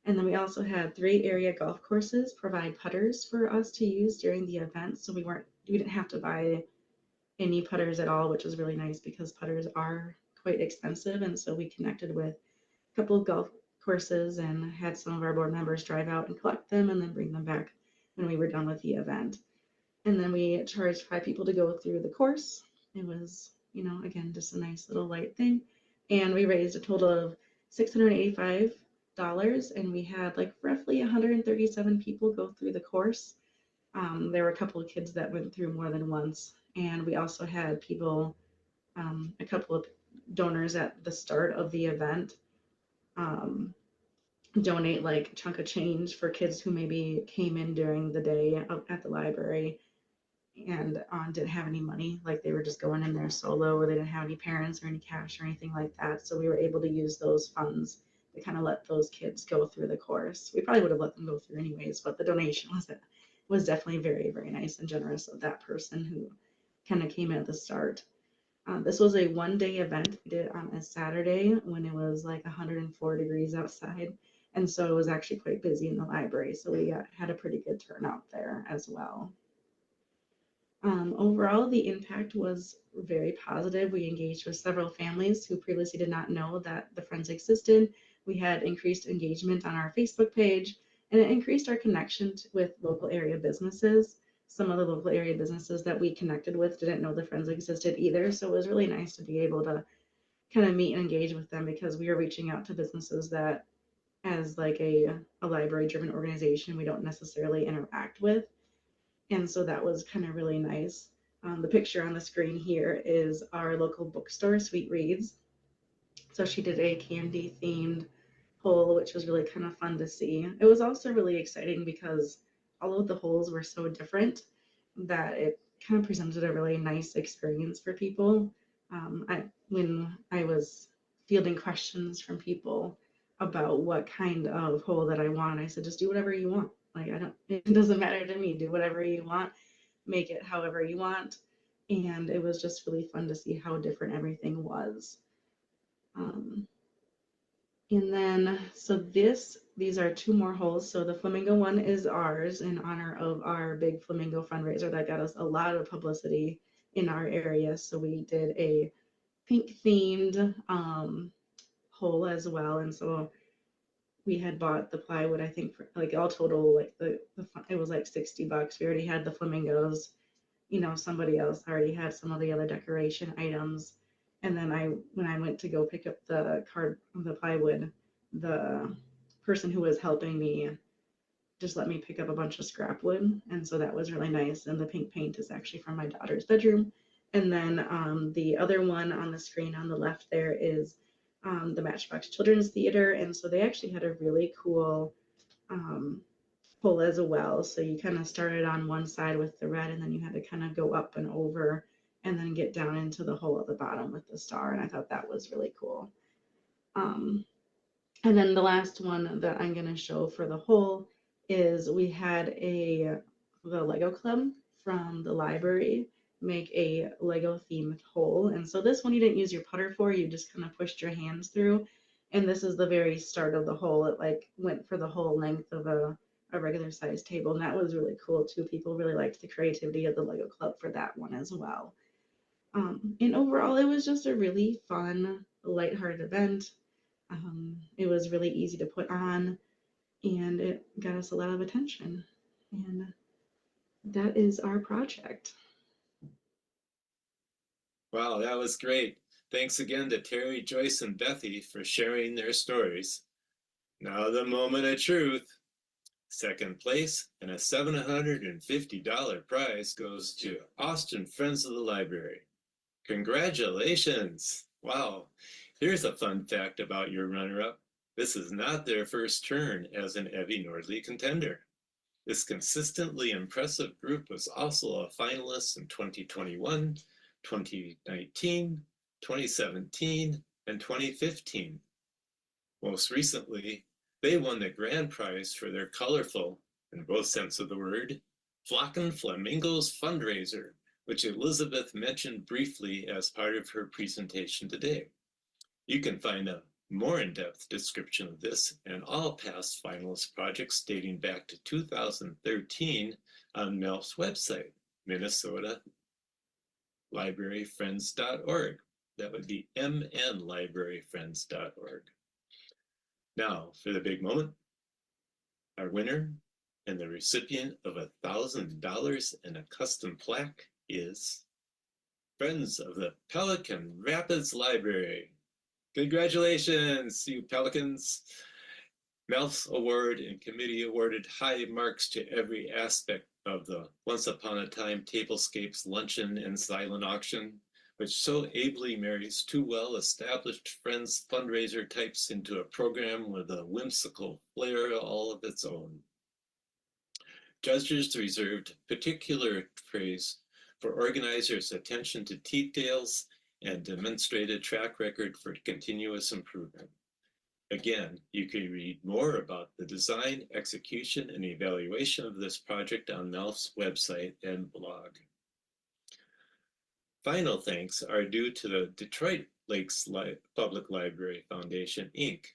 F: And then we also had 3 area golf courses provide putters for us to use during the event. So we didn't have to buy any putters at all, which was really nice because putters are quite expensive. And so we connected with a couple of golf courses and had some of our board members drive out and collect them and then bring them back when we were done with the event. And then we charged 5 people to go through the course. It was, you know, again, just a nice little light thing. And we raised a total of $685, and we had like roughly 137 people go through the course. There were a couple of kids that went through more than once. And we also had people, a couple of donors at the start of the event donate like a chunk of change for kids who maybe came in during the day at the library and didn't have any money, like they were just going in there solo, or they didn't have any parents or any cash or anything like that. So we were able to use those funds to kind of let those kids go through the course. We probably would have let them go through anyways, but the donation was definitely very, very nice and generous of that person who kind of came in at the start. This was a one-day event. We did it on a Saturday when it was like 104 degrees outside. And so it was actually quite busy in the library. So we had a pretty good turnout there as well. Overall, the impact was very positive. We engaged with several families who previously did not know that the Friends existed. We had increased engagement on our Facebook page, and it increased our connection with local area businesses. Some of the local area businesses that we connected with didn't know the Friends existed either. So it was really nice to be able to kind of meet and engage with them, because we are reaching out to businesses that, as like a library driven organization, we don't necessarily interact with. And so that was kind of really nice. The picture on the screen here is our local bookstore, Sweet Reads. So she did a candy themed hole, which was really kind of fun to see. It was also really exciting because all of the holes were so different that it kind of presented a really nice experience for people. When I was fielding questions from people about what kind of hole that I want, I said, just do whatever you want. Like, it doesn't matter to me. Do whatever you want, make it however you want. And it was just really fun to see how different everything was. And then, so these are two more holes. So the flamingo one is ours in honor of our big flamingo fundraiser that got us a lot of publicity in our area. So we did a pink themed hole as well. And so we had bought the plywood, I think, for like all total, like it was like $60. We already had the flamingos. You know, somebody else already had some of the other decoration items. And then when I went to go pick up the plywood, the person who was helping me just let me pick up a bunch of scrap wood. And so that was really nice. And the pink paint is actually from my daughter's bedroom. And then the other one on the screen on the left there is the Matchbox Children's Theater. And so they actually had a really cool pull as well. So you kind of started on one side with the red, and then you had to kind of go up and over and then get down into the hole at the bottom with the star. And I thought that was really cool. And then the last one that I'm going to show for the hole is we had the Lego Club from the library make a Lego themed hole. And so this one you didn't use your putter for, you just kind of pushed your hands through. And this is the very start of the hole. It like went for the whole length of a regular sized table. And that was really cool too. People really liked the creativity of the Lego Club for that one as well. And overall, it was just a really fun, lighthearted event. It was really easy to put on, and it got us a lot of attention. And that is our project.
C: Wow, that was great. Thanks again to Terry, Joyce, and Bethy for sharing their stories. Now the moment of truth. Second place and a $750 prize goes to Austin Friends of the Library. Congratulations! Wow. Here's a fun fact about your runner-up. This is not their first turn as an Evie Nordley contender. This consistently impressive group was also a finalist in 2021, 2019, 2017, and 2015. Most recently, they won the grand prize for their colorful, in both sense of the word, Flockin' Flamingos fundraiser, which Elizabeth mentioned briefly as part of her presentation today. You can find a more in-depth description of this and all past finalist projects dating back to 2013 on MELF's website, MinnesotaLibraryFriends.org. That would be MNLibraryFriends.org. Now, for the big moment, our winner and the recipient of $1,000 and a custom plaque is Friends of the Pelican Rapids Library. Congratulations, you Pelicans. MELF's award and committee awarded high marks to every aspect of the Once Upon a Time Tablescapes luncheon and silent auction, which so ably marries two well-established Friends fundraiser types into a program with a whimsical flair all of its own. Judges reserved particular praise for organizers' attention to details and demonstrated track record for continuous improvement. Again, you can read more about the design, execution, and evaluation of this project on MELF's website and blog. Final thanks are due to the Detroit Lakes Public Library Foundation, Inc.,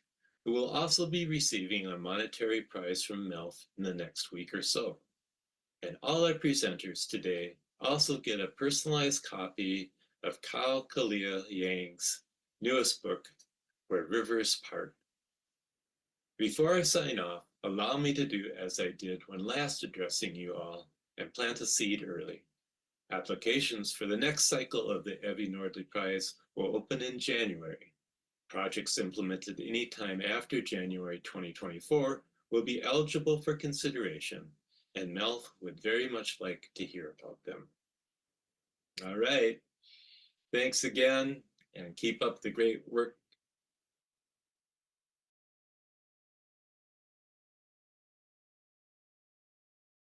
C: who will also be receiving a monetary prize from MELF in the next week or so. And all our presenters today also get a personalized copy of Kao Kalia Yang's newest book, Where Rivers Part. Before I sign off, allow me to do as I did when last addressing you all and plant a seed early. Applications for the next cycle of the Evie Nordley Prize will open in January. Projects implemented anytime after January 2024 will be eligible for consideration, and MELF would very much like to hear about them. All right, thanks again, and keep up the great work.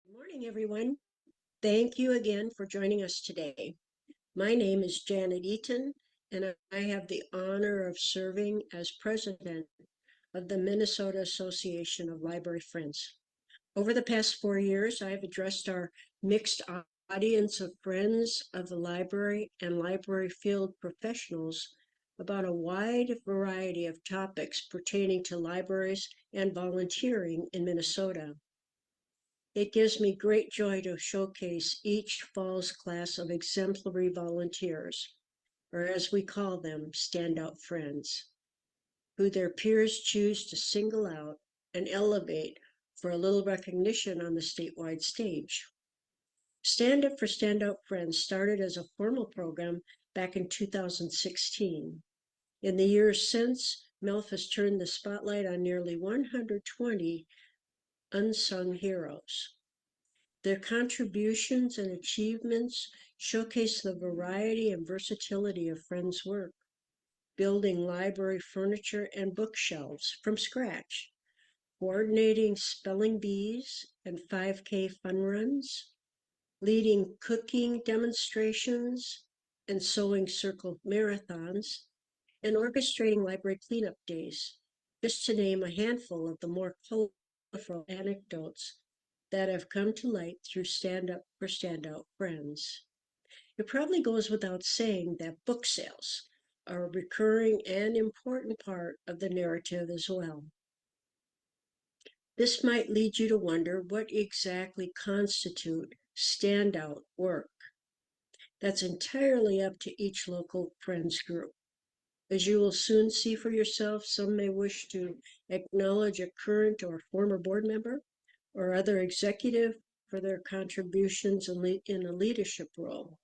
G: Good morning, everyone. Thank you again for joining us today. My name is Janet Eaton, and I have the honor of serving as president of the Minnesota Association of Library Friends. Over the past 4 years, I have addressed our mixed audience of friends of the library and library field professionals about a wide variety of topics pertaining to libraries and volunteering in Minnesota. It gives me great joy to showcase each fall's class of exemplary volunteers, or as we call them, standout friends, who their peers choose to single out and elevate for a little recognition on the statewide stage. Stand Up for Standout Friends started as a formal program back in 2016. In the years since, MELF has turned the spotlight on nearly 120 unsung heroes. Their contributions and achievements showcase the variety and versatility of Friends' work, building library furniture and bookshelves from scratch, coordinating spelling bees and 5K fun runs, leading cooking demonstrations and sewing circle marathons, and orchestrating library cleanup days, just to name a handful of the more colorful anecdotes that have come to light through Stand Up for Standout Friends. It probably goes without saying that book sales are a recurring and important part of the narrative as well. This might lead you to wonder what exactly constitute standout work. That's entirely up to each local Friends group. As you will soon see for yourself, some may wish to acknowledge a current or former board member or other executive for their contributions in a leadership role.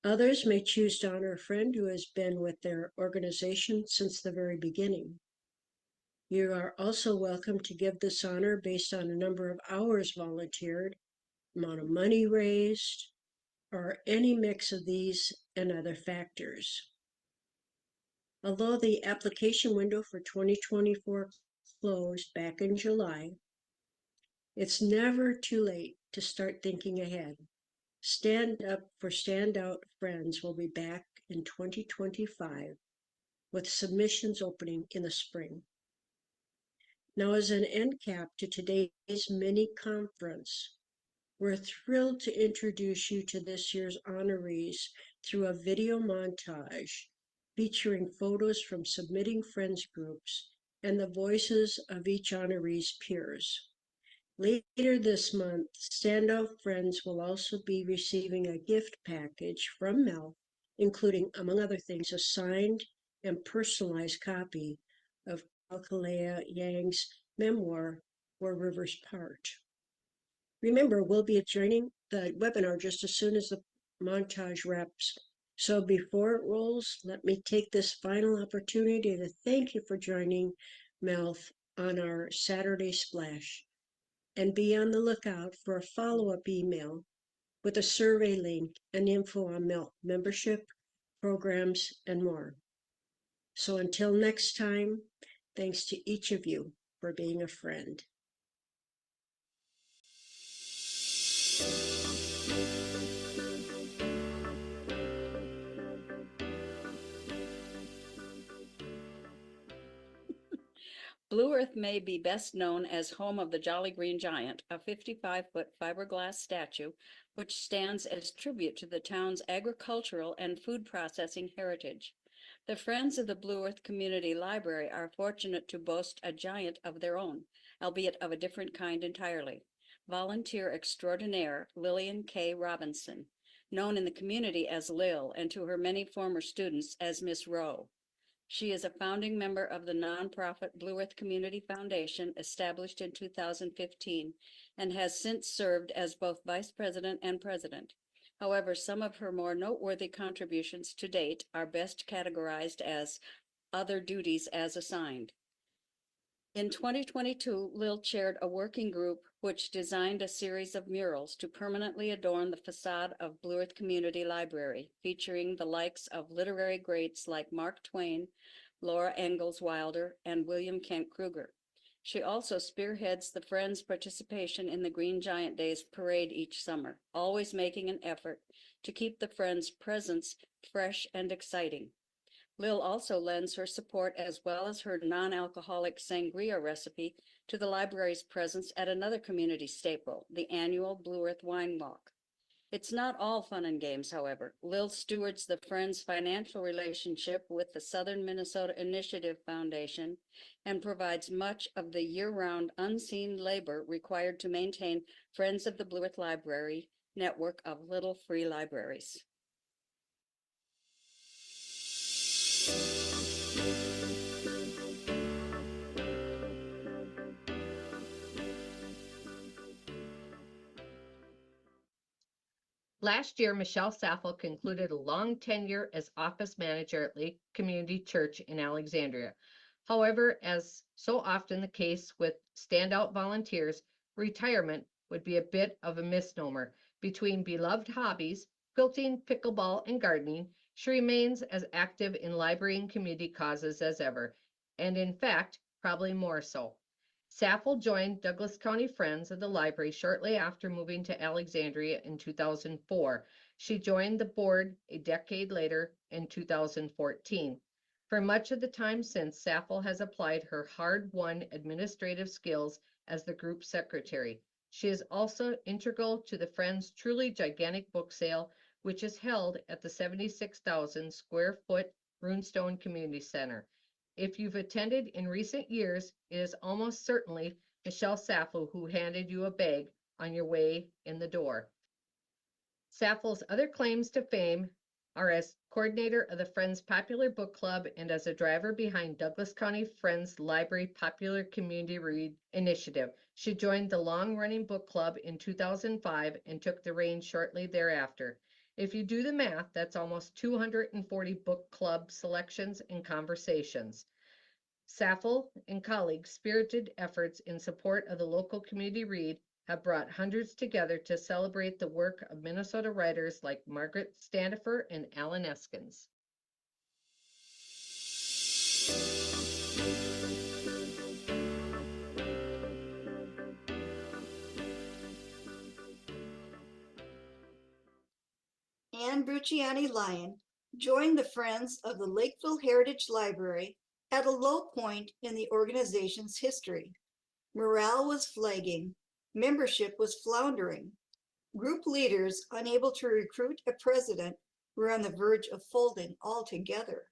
G: Others may choose to honor a friend who has been with their organization since the very beginning. You are also welcome to give this honor based on a number of hours volunteered, amount of money raised, or any mix of these and other factors. Although the application window for 2024 closed back in July, it's never too late to start thinking ahead. Stand Up for Standout Friends will be back in 2025 with submissions opening in the spring. Now, as an end cap to today's mini conference, we're thrilled to introduce you to this year's honorees through a video montage featuring photos from submitting Friends groups and the voices of each honoree's peers. Later this month, Standout Friends will also be receiving a gift package from MELF, including, among other things, a signed and personalized copy of Kao Kalia Yang's memoir, Where Rivers Part. Remember, we'll be adjourning the webinar just as soon as the montage wraps. So before it rolls, let me take this final opportunity to thank you for joining MELF on our Saturday Splash. And be on the lookout for a follow-up email with a survey link and info on membership, programs, and more. So until next time, thanks to each of you for being a friend.
H: Blue Earth may be best known as home of the Jolly Green Giant, a 55-foot fiberglass statue which stands as tribute to the town's agricultural and food processing heritage. The Friends of the Blue Earth Community Library are fortunate to boast a giant of their own, albeit of a different kind entirely. Volunteer extraordinaire Lillian K. Robinson, known in the community as Lil and to her many former students as Miss Rowe. She is a founding member of the nonprofit Blue Earth Community Foundation, established in 2015, and has since served as both vice president and president. However, some of her more noteworthy contributions to date are best categorized as other duties as assigned. In 2022, Lil chaired a working group which designed a series of murals to permanently adorn the facade of Blue Earth Community Library, featuring the likes of literary greats like Mark Twain, Laura Ingalls Wilder, and William Kent Kruger. She also spearheads the Friends' participation in the Green Giant Days parade each summer, always making an effort to keep the Friends' presence fresh and exciting. Lil also lends her support as well as her non-alcoholic sangria recipe to the library's presence at another community staple, the annual Blue Earth Wine Walk. It's not all fun and games, however. Lil stewards the Friends' financial relationship with the Southern Minnesota Initiative Foundation and provides much of the year-round unseen labor required to maintain Friends of the Blue Earth Library network of little free libraries.
I: Last year, Michelle Saffel concluded a long tenure as office manager at Lake Community Church in Alexandria. However, as so often the case with standout volunteers, retirement would be a bit of a misnomer. Between beloved hobbies, quilting, pickleball, and gardening, she remains as active in library and community causes as ever, and in fact, probably more so. Saffel joined Douglas County Friends of the Library shortly after moving to Alexandria in 2004. She joined the board a decade later in 2014. For much of the time since, Saffel has applied her hard-won administrative skills as the group secretary. She is also integral to the Friends' truly gigantic book sale, which is held at the 76,000 square foot Runestone Community Center. If you've attended in recent years, it is almost certainly Michelle Saffel who handed you a bag on your way in the door. Saffel's other claims to fame are as coordinator of the Friends Popular Book Club and as a driver behind Douglas County Friends Library Popular Community Read Initiative. She joined the long-running book club in 2005 and took the reins shortly thereafter. If you do the math, that's almost 240 book club selections and conversations. Saffel and colleagues' spirited efforts in support of the local community read have brought hundreds together to celebrate the work of Minnesota writers like Margaret Standifer and Alan Eskins.
A: Anne Bruciani-Lyon joined the Friends of the Lakeville Heritage Library at a low point in the organization's history. Morale was flagging, membership was floundering. Group leaders, unable to recruit a president, were on the verge of folding altogether.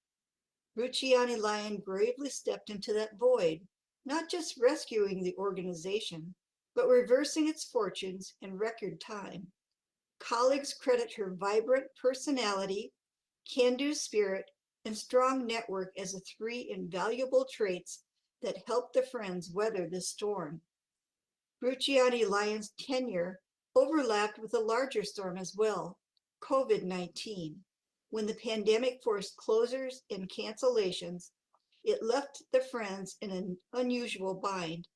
A: Bruciani-Lyon bravely stepped into that void, not just rescuing the organization, but reversing its fortunes in record time. Colleagues credit her vibrant personality, can-do spirit, and strong network as the three invaluable traits that helped the Friends weather this storm. Bruciani-Lyon's tenure overlapped with a larger storm as well, COVID-19. When the pandemic forced closures and cancellations, it left the Friends in an unusual bind.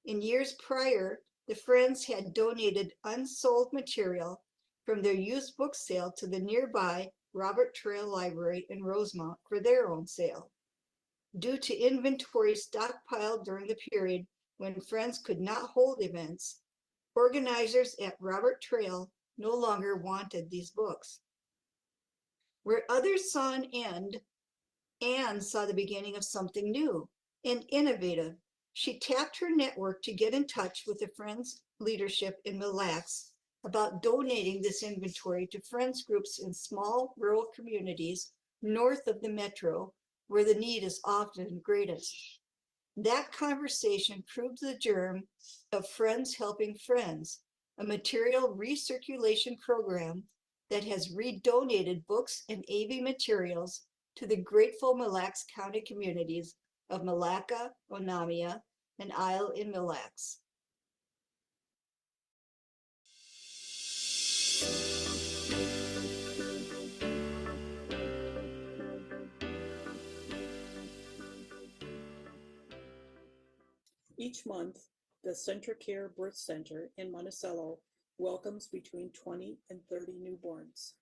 A: In years prior, the Friends had donated unsold material from their used book sale to the nearby Robert Trail Library in Rosemount for their own sale. Due to inventory stockpiled during the period when Friends could not hold events, organizers at Robert Trail no longer wanted these books. Where others saw an end, Anne saw the beginning of something new and innovative. She tapped her network to get in touch with the Friends leadership in Mille Lacs about donating this inventory to Friends groups in small rural communities north of the metro, where the need is often greatest. That conversation proved the germ of Friends Helping Friends, a material recirculation program that has redonated books and AV materials to the grateful Mille Lacs County communities of Malacca, Onamia, and Isle in Mille Lacs.
J: Each month, the CentraCare Birth Center in Monticello welcomes between 20 and 30 newborns.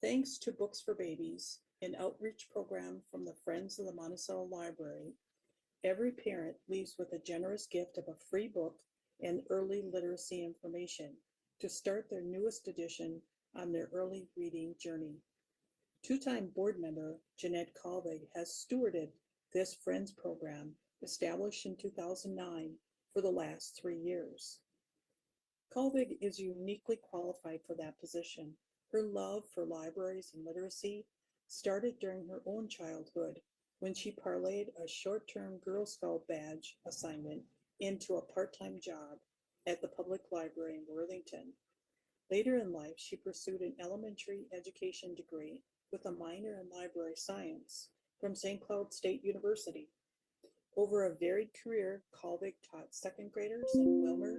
J: Thanks to Books for Babies, an outreach program from the Friends of the Monticello Library, every parent leaves with a generous gift of a free book and early literacy information to start their newest edition on their early reading journey. Two-time board member Jeanette Kalvig has stewarded this Friends program established in 2009 for the last 3 years. Kalvig is uniquely qualified for that position. Her love for libraries and literacy started during her own childhood when she parlayed a short-term Girl Scout badge assignment into a part-time job at the public library in Worthington. Later in life, she pursued an elementary education degree with a minor in library science from St. Cloud State University. Over a varied career, Kalvig taught second graders in Wilmer,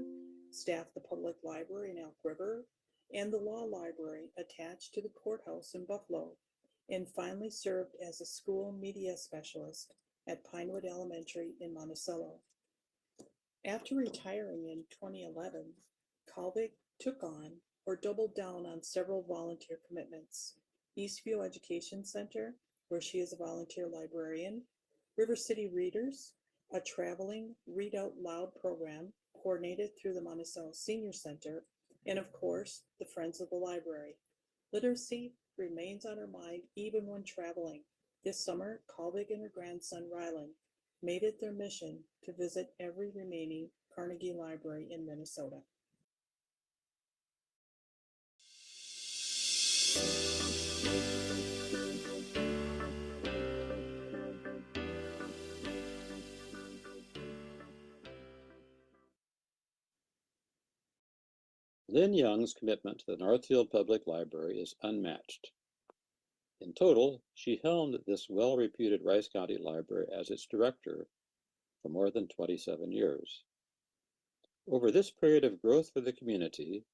J: staffed the public library in Elk River, and the law library attached to the courthouse in Buffalo, and finally served as a school media specialist at Pinewood Elementary in Monticello. After retiring in 2011, Kalvig took on or doubled down on several volunteer commitments. Eastview Education Center, where she is a volunteer librarian, River City Readers, a traveling Read Out Loud program coordinated through the Monticello Senior Center, and of course, the Friends of the Library. Literacy remains on her mind even when traveling. This summer, Kalvig and her grandson Rylan made it their mission to visit every remaining Carnegie Library in Minnesota.
K: Lynn Young's commitment to the Northfield Public Library is unmatched. In total, she helmed this well-reputed Rice County Library as its director for more than 27 years. Over this period of growth for the community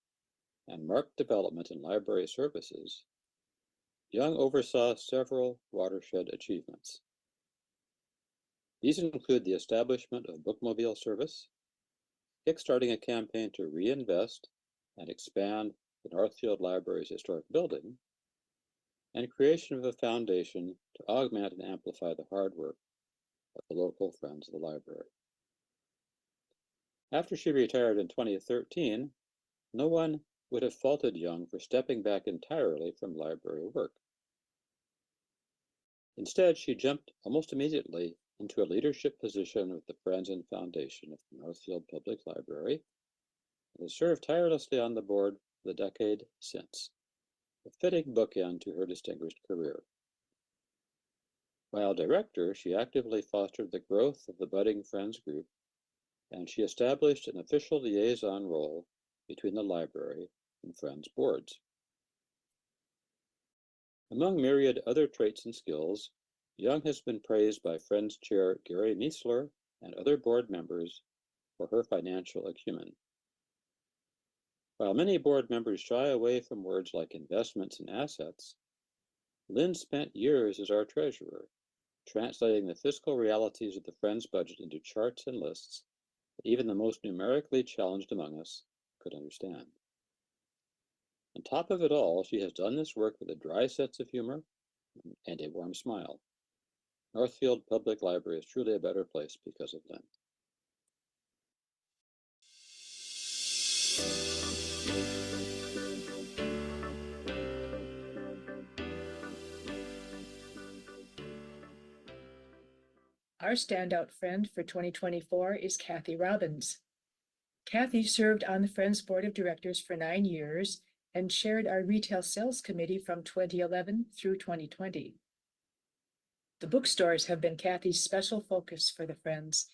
K: and marked development in library services, Young oversaw several watershed achievements. These include the establishment of bookmobile service, kickstarting a campaign to reinvest and expand the Northfield Library's historic building, and creation of a foundation to augment and amplify the hard work of the local Friends of the Library. After she retired in 2013, no one would have faulted Young for stepping back entirely from library work. Instead, she jumped almost immediately into a leadership position with the Friends and Foundation of the Northfield Public Library, and has served tirelessly on the board for the decade since, a fitting bookend to her distinguished career. While director, she actively fostered the growth of the budding Friends group, and she established an official liaison role between the library and Friends boards. Among myriad other traits and skills, Young has been praised by Friends Chair Gary Meisler and other board members for her financial acumen. While many board members shy away from words like investments and assets, Lynn spent years as our treasurer, translating the fiscal realities of the Friends budget into charts and lists that even the most numerically challenged among us could understand. On top of it all, she has done this work with a dry sense of humor and a warm smile. Northfield Public Library is truly a better place because of them.
L: Our standout friend for 2024 is Kathy Robbins. Kathy served on the Friends Board of Directors for 9 years and chaired our retail sales committee from 2011 through 2020. The bookstores have been Kathy's special focus for the Friends.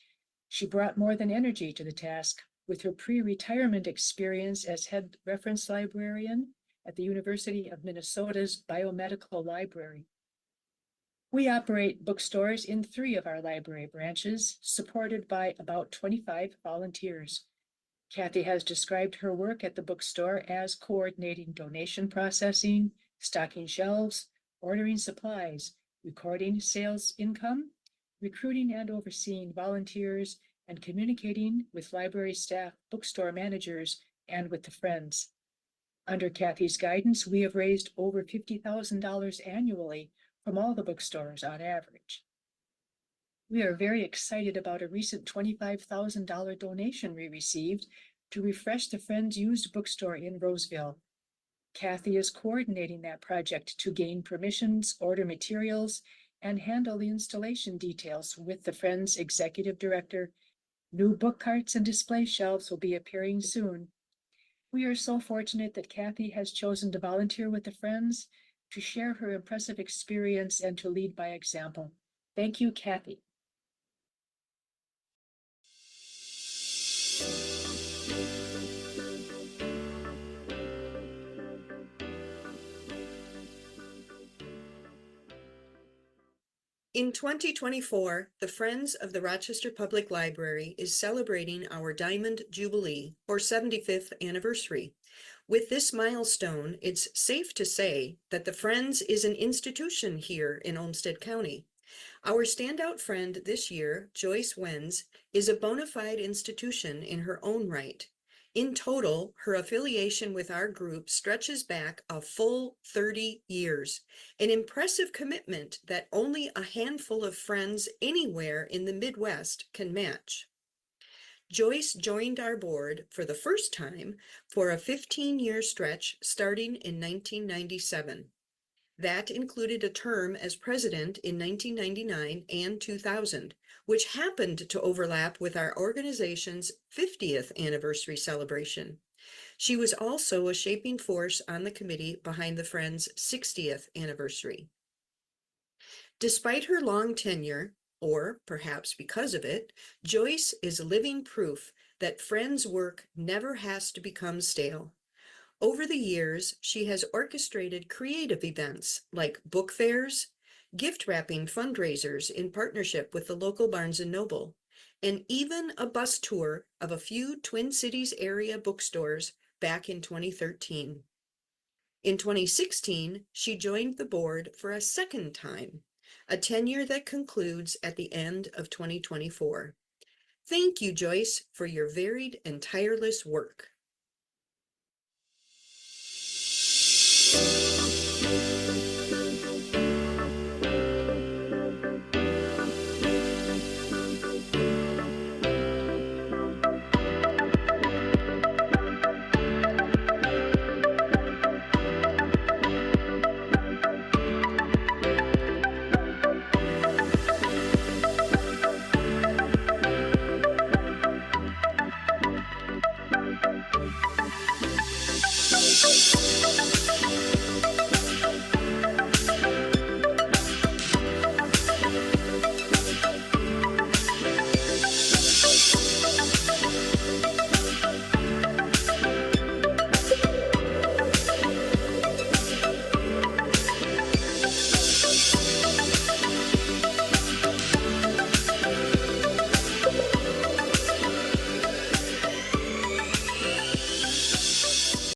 L: She brought more than energy to the task with her pre-retirement experience as head reference librarian at the University of Minnesota's Biomedical Library. We operate bookstores in 3 of our library branches, supported by about 25 volunteers. Kathy has described her work at the bookstore as coordinating donation processing, stocking shelves, ordering supplies, recording sales income, recruiting and overseeing volunteers, and communicating with library staff, bookstore managers, and with the Friends. Under Kathy's guidance, we have raised over $50,000 annually from all the bookstores on average. We are very excited about a recent $25,000 donation we received to refresh the Friends used bookstore in Roseville. Kathy is coordinating that project to gain permissions, order materials, and handle the installation details with the Friends executive director. New book carts and display shelves will be appearing soon. We are so fortunate that Kathy has chosen to volunteer with the Friends, to share her impressive experience, and to lead by example. Thank you, Kathy.
M: In 2024, the Friends of the Rochester Public Library is celebrating our Diamond Jubilee, or 75th anniversary. With this milestone, it's safe to say that the Friends is an institution here in Olmsted County. Our standout friend this year, Joyce Wenz, is a bona fide institution in her own right. In total, her affiliation with our group stretches back a full 30 years, an impressive commitment that only a handful of friends anywhere in the Midwest can match. Joyce joined our board for the first time for a 15-year stretch starting in 1997. That included a term as president in 1999 and 2000, which happened to overlap with our organization's 50th anniversary celebration. She was also a shaping force on the committee behind the Friends' 60th anniversary. Despite her long tenure, or perhaps because of it, Joyce is living proof that Friends' work never has to become stale. Over the years, she has orchestrated creative events like book fairs, gift wrapping fundraisers in partnership with the local Barnes & Noble, and even a bus tour of a few Twin Cities area bookstores back in 2013. In 2016, she joined the board for a second time, a tenure that concludes at the end of 2024. Thank you, Joyce, for your varied and tireless work.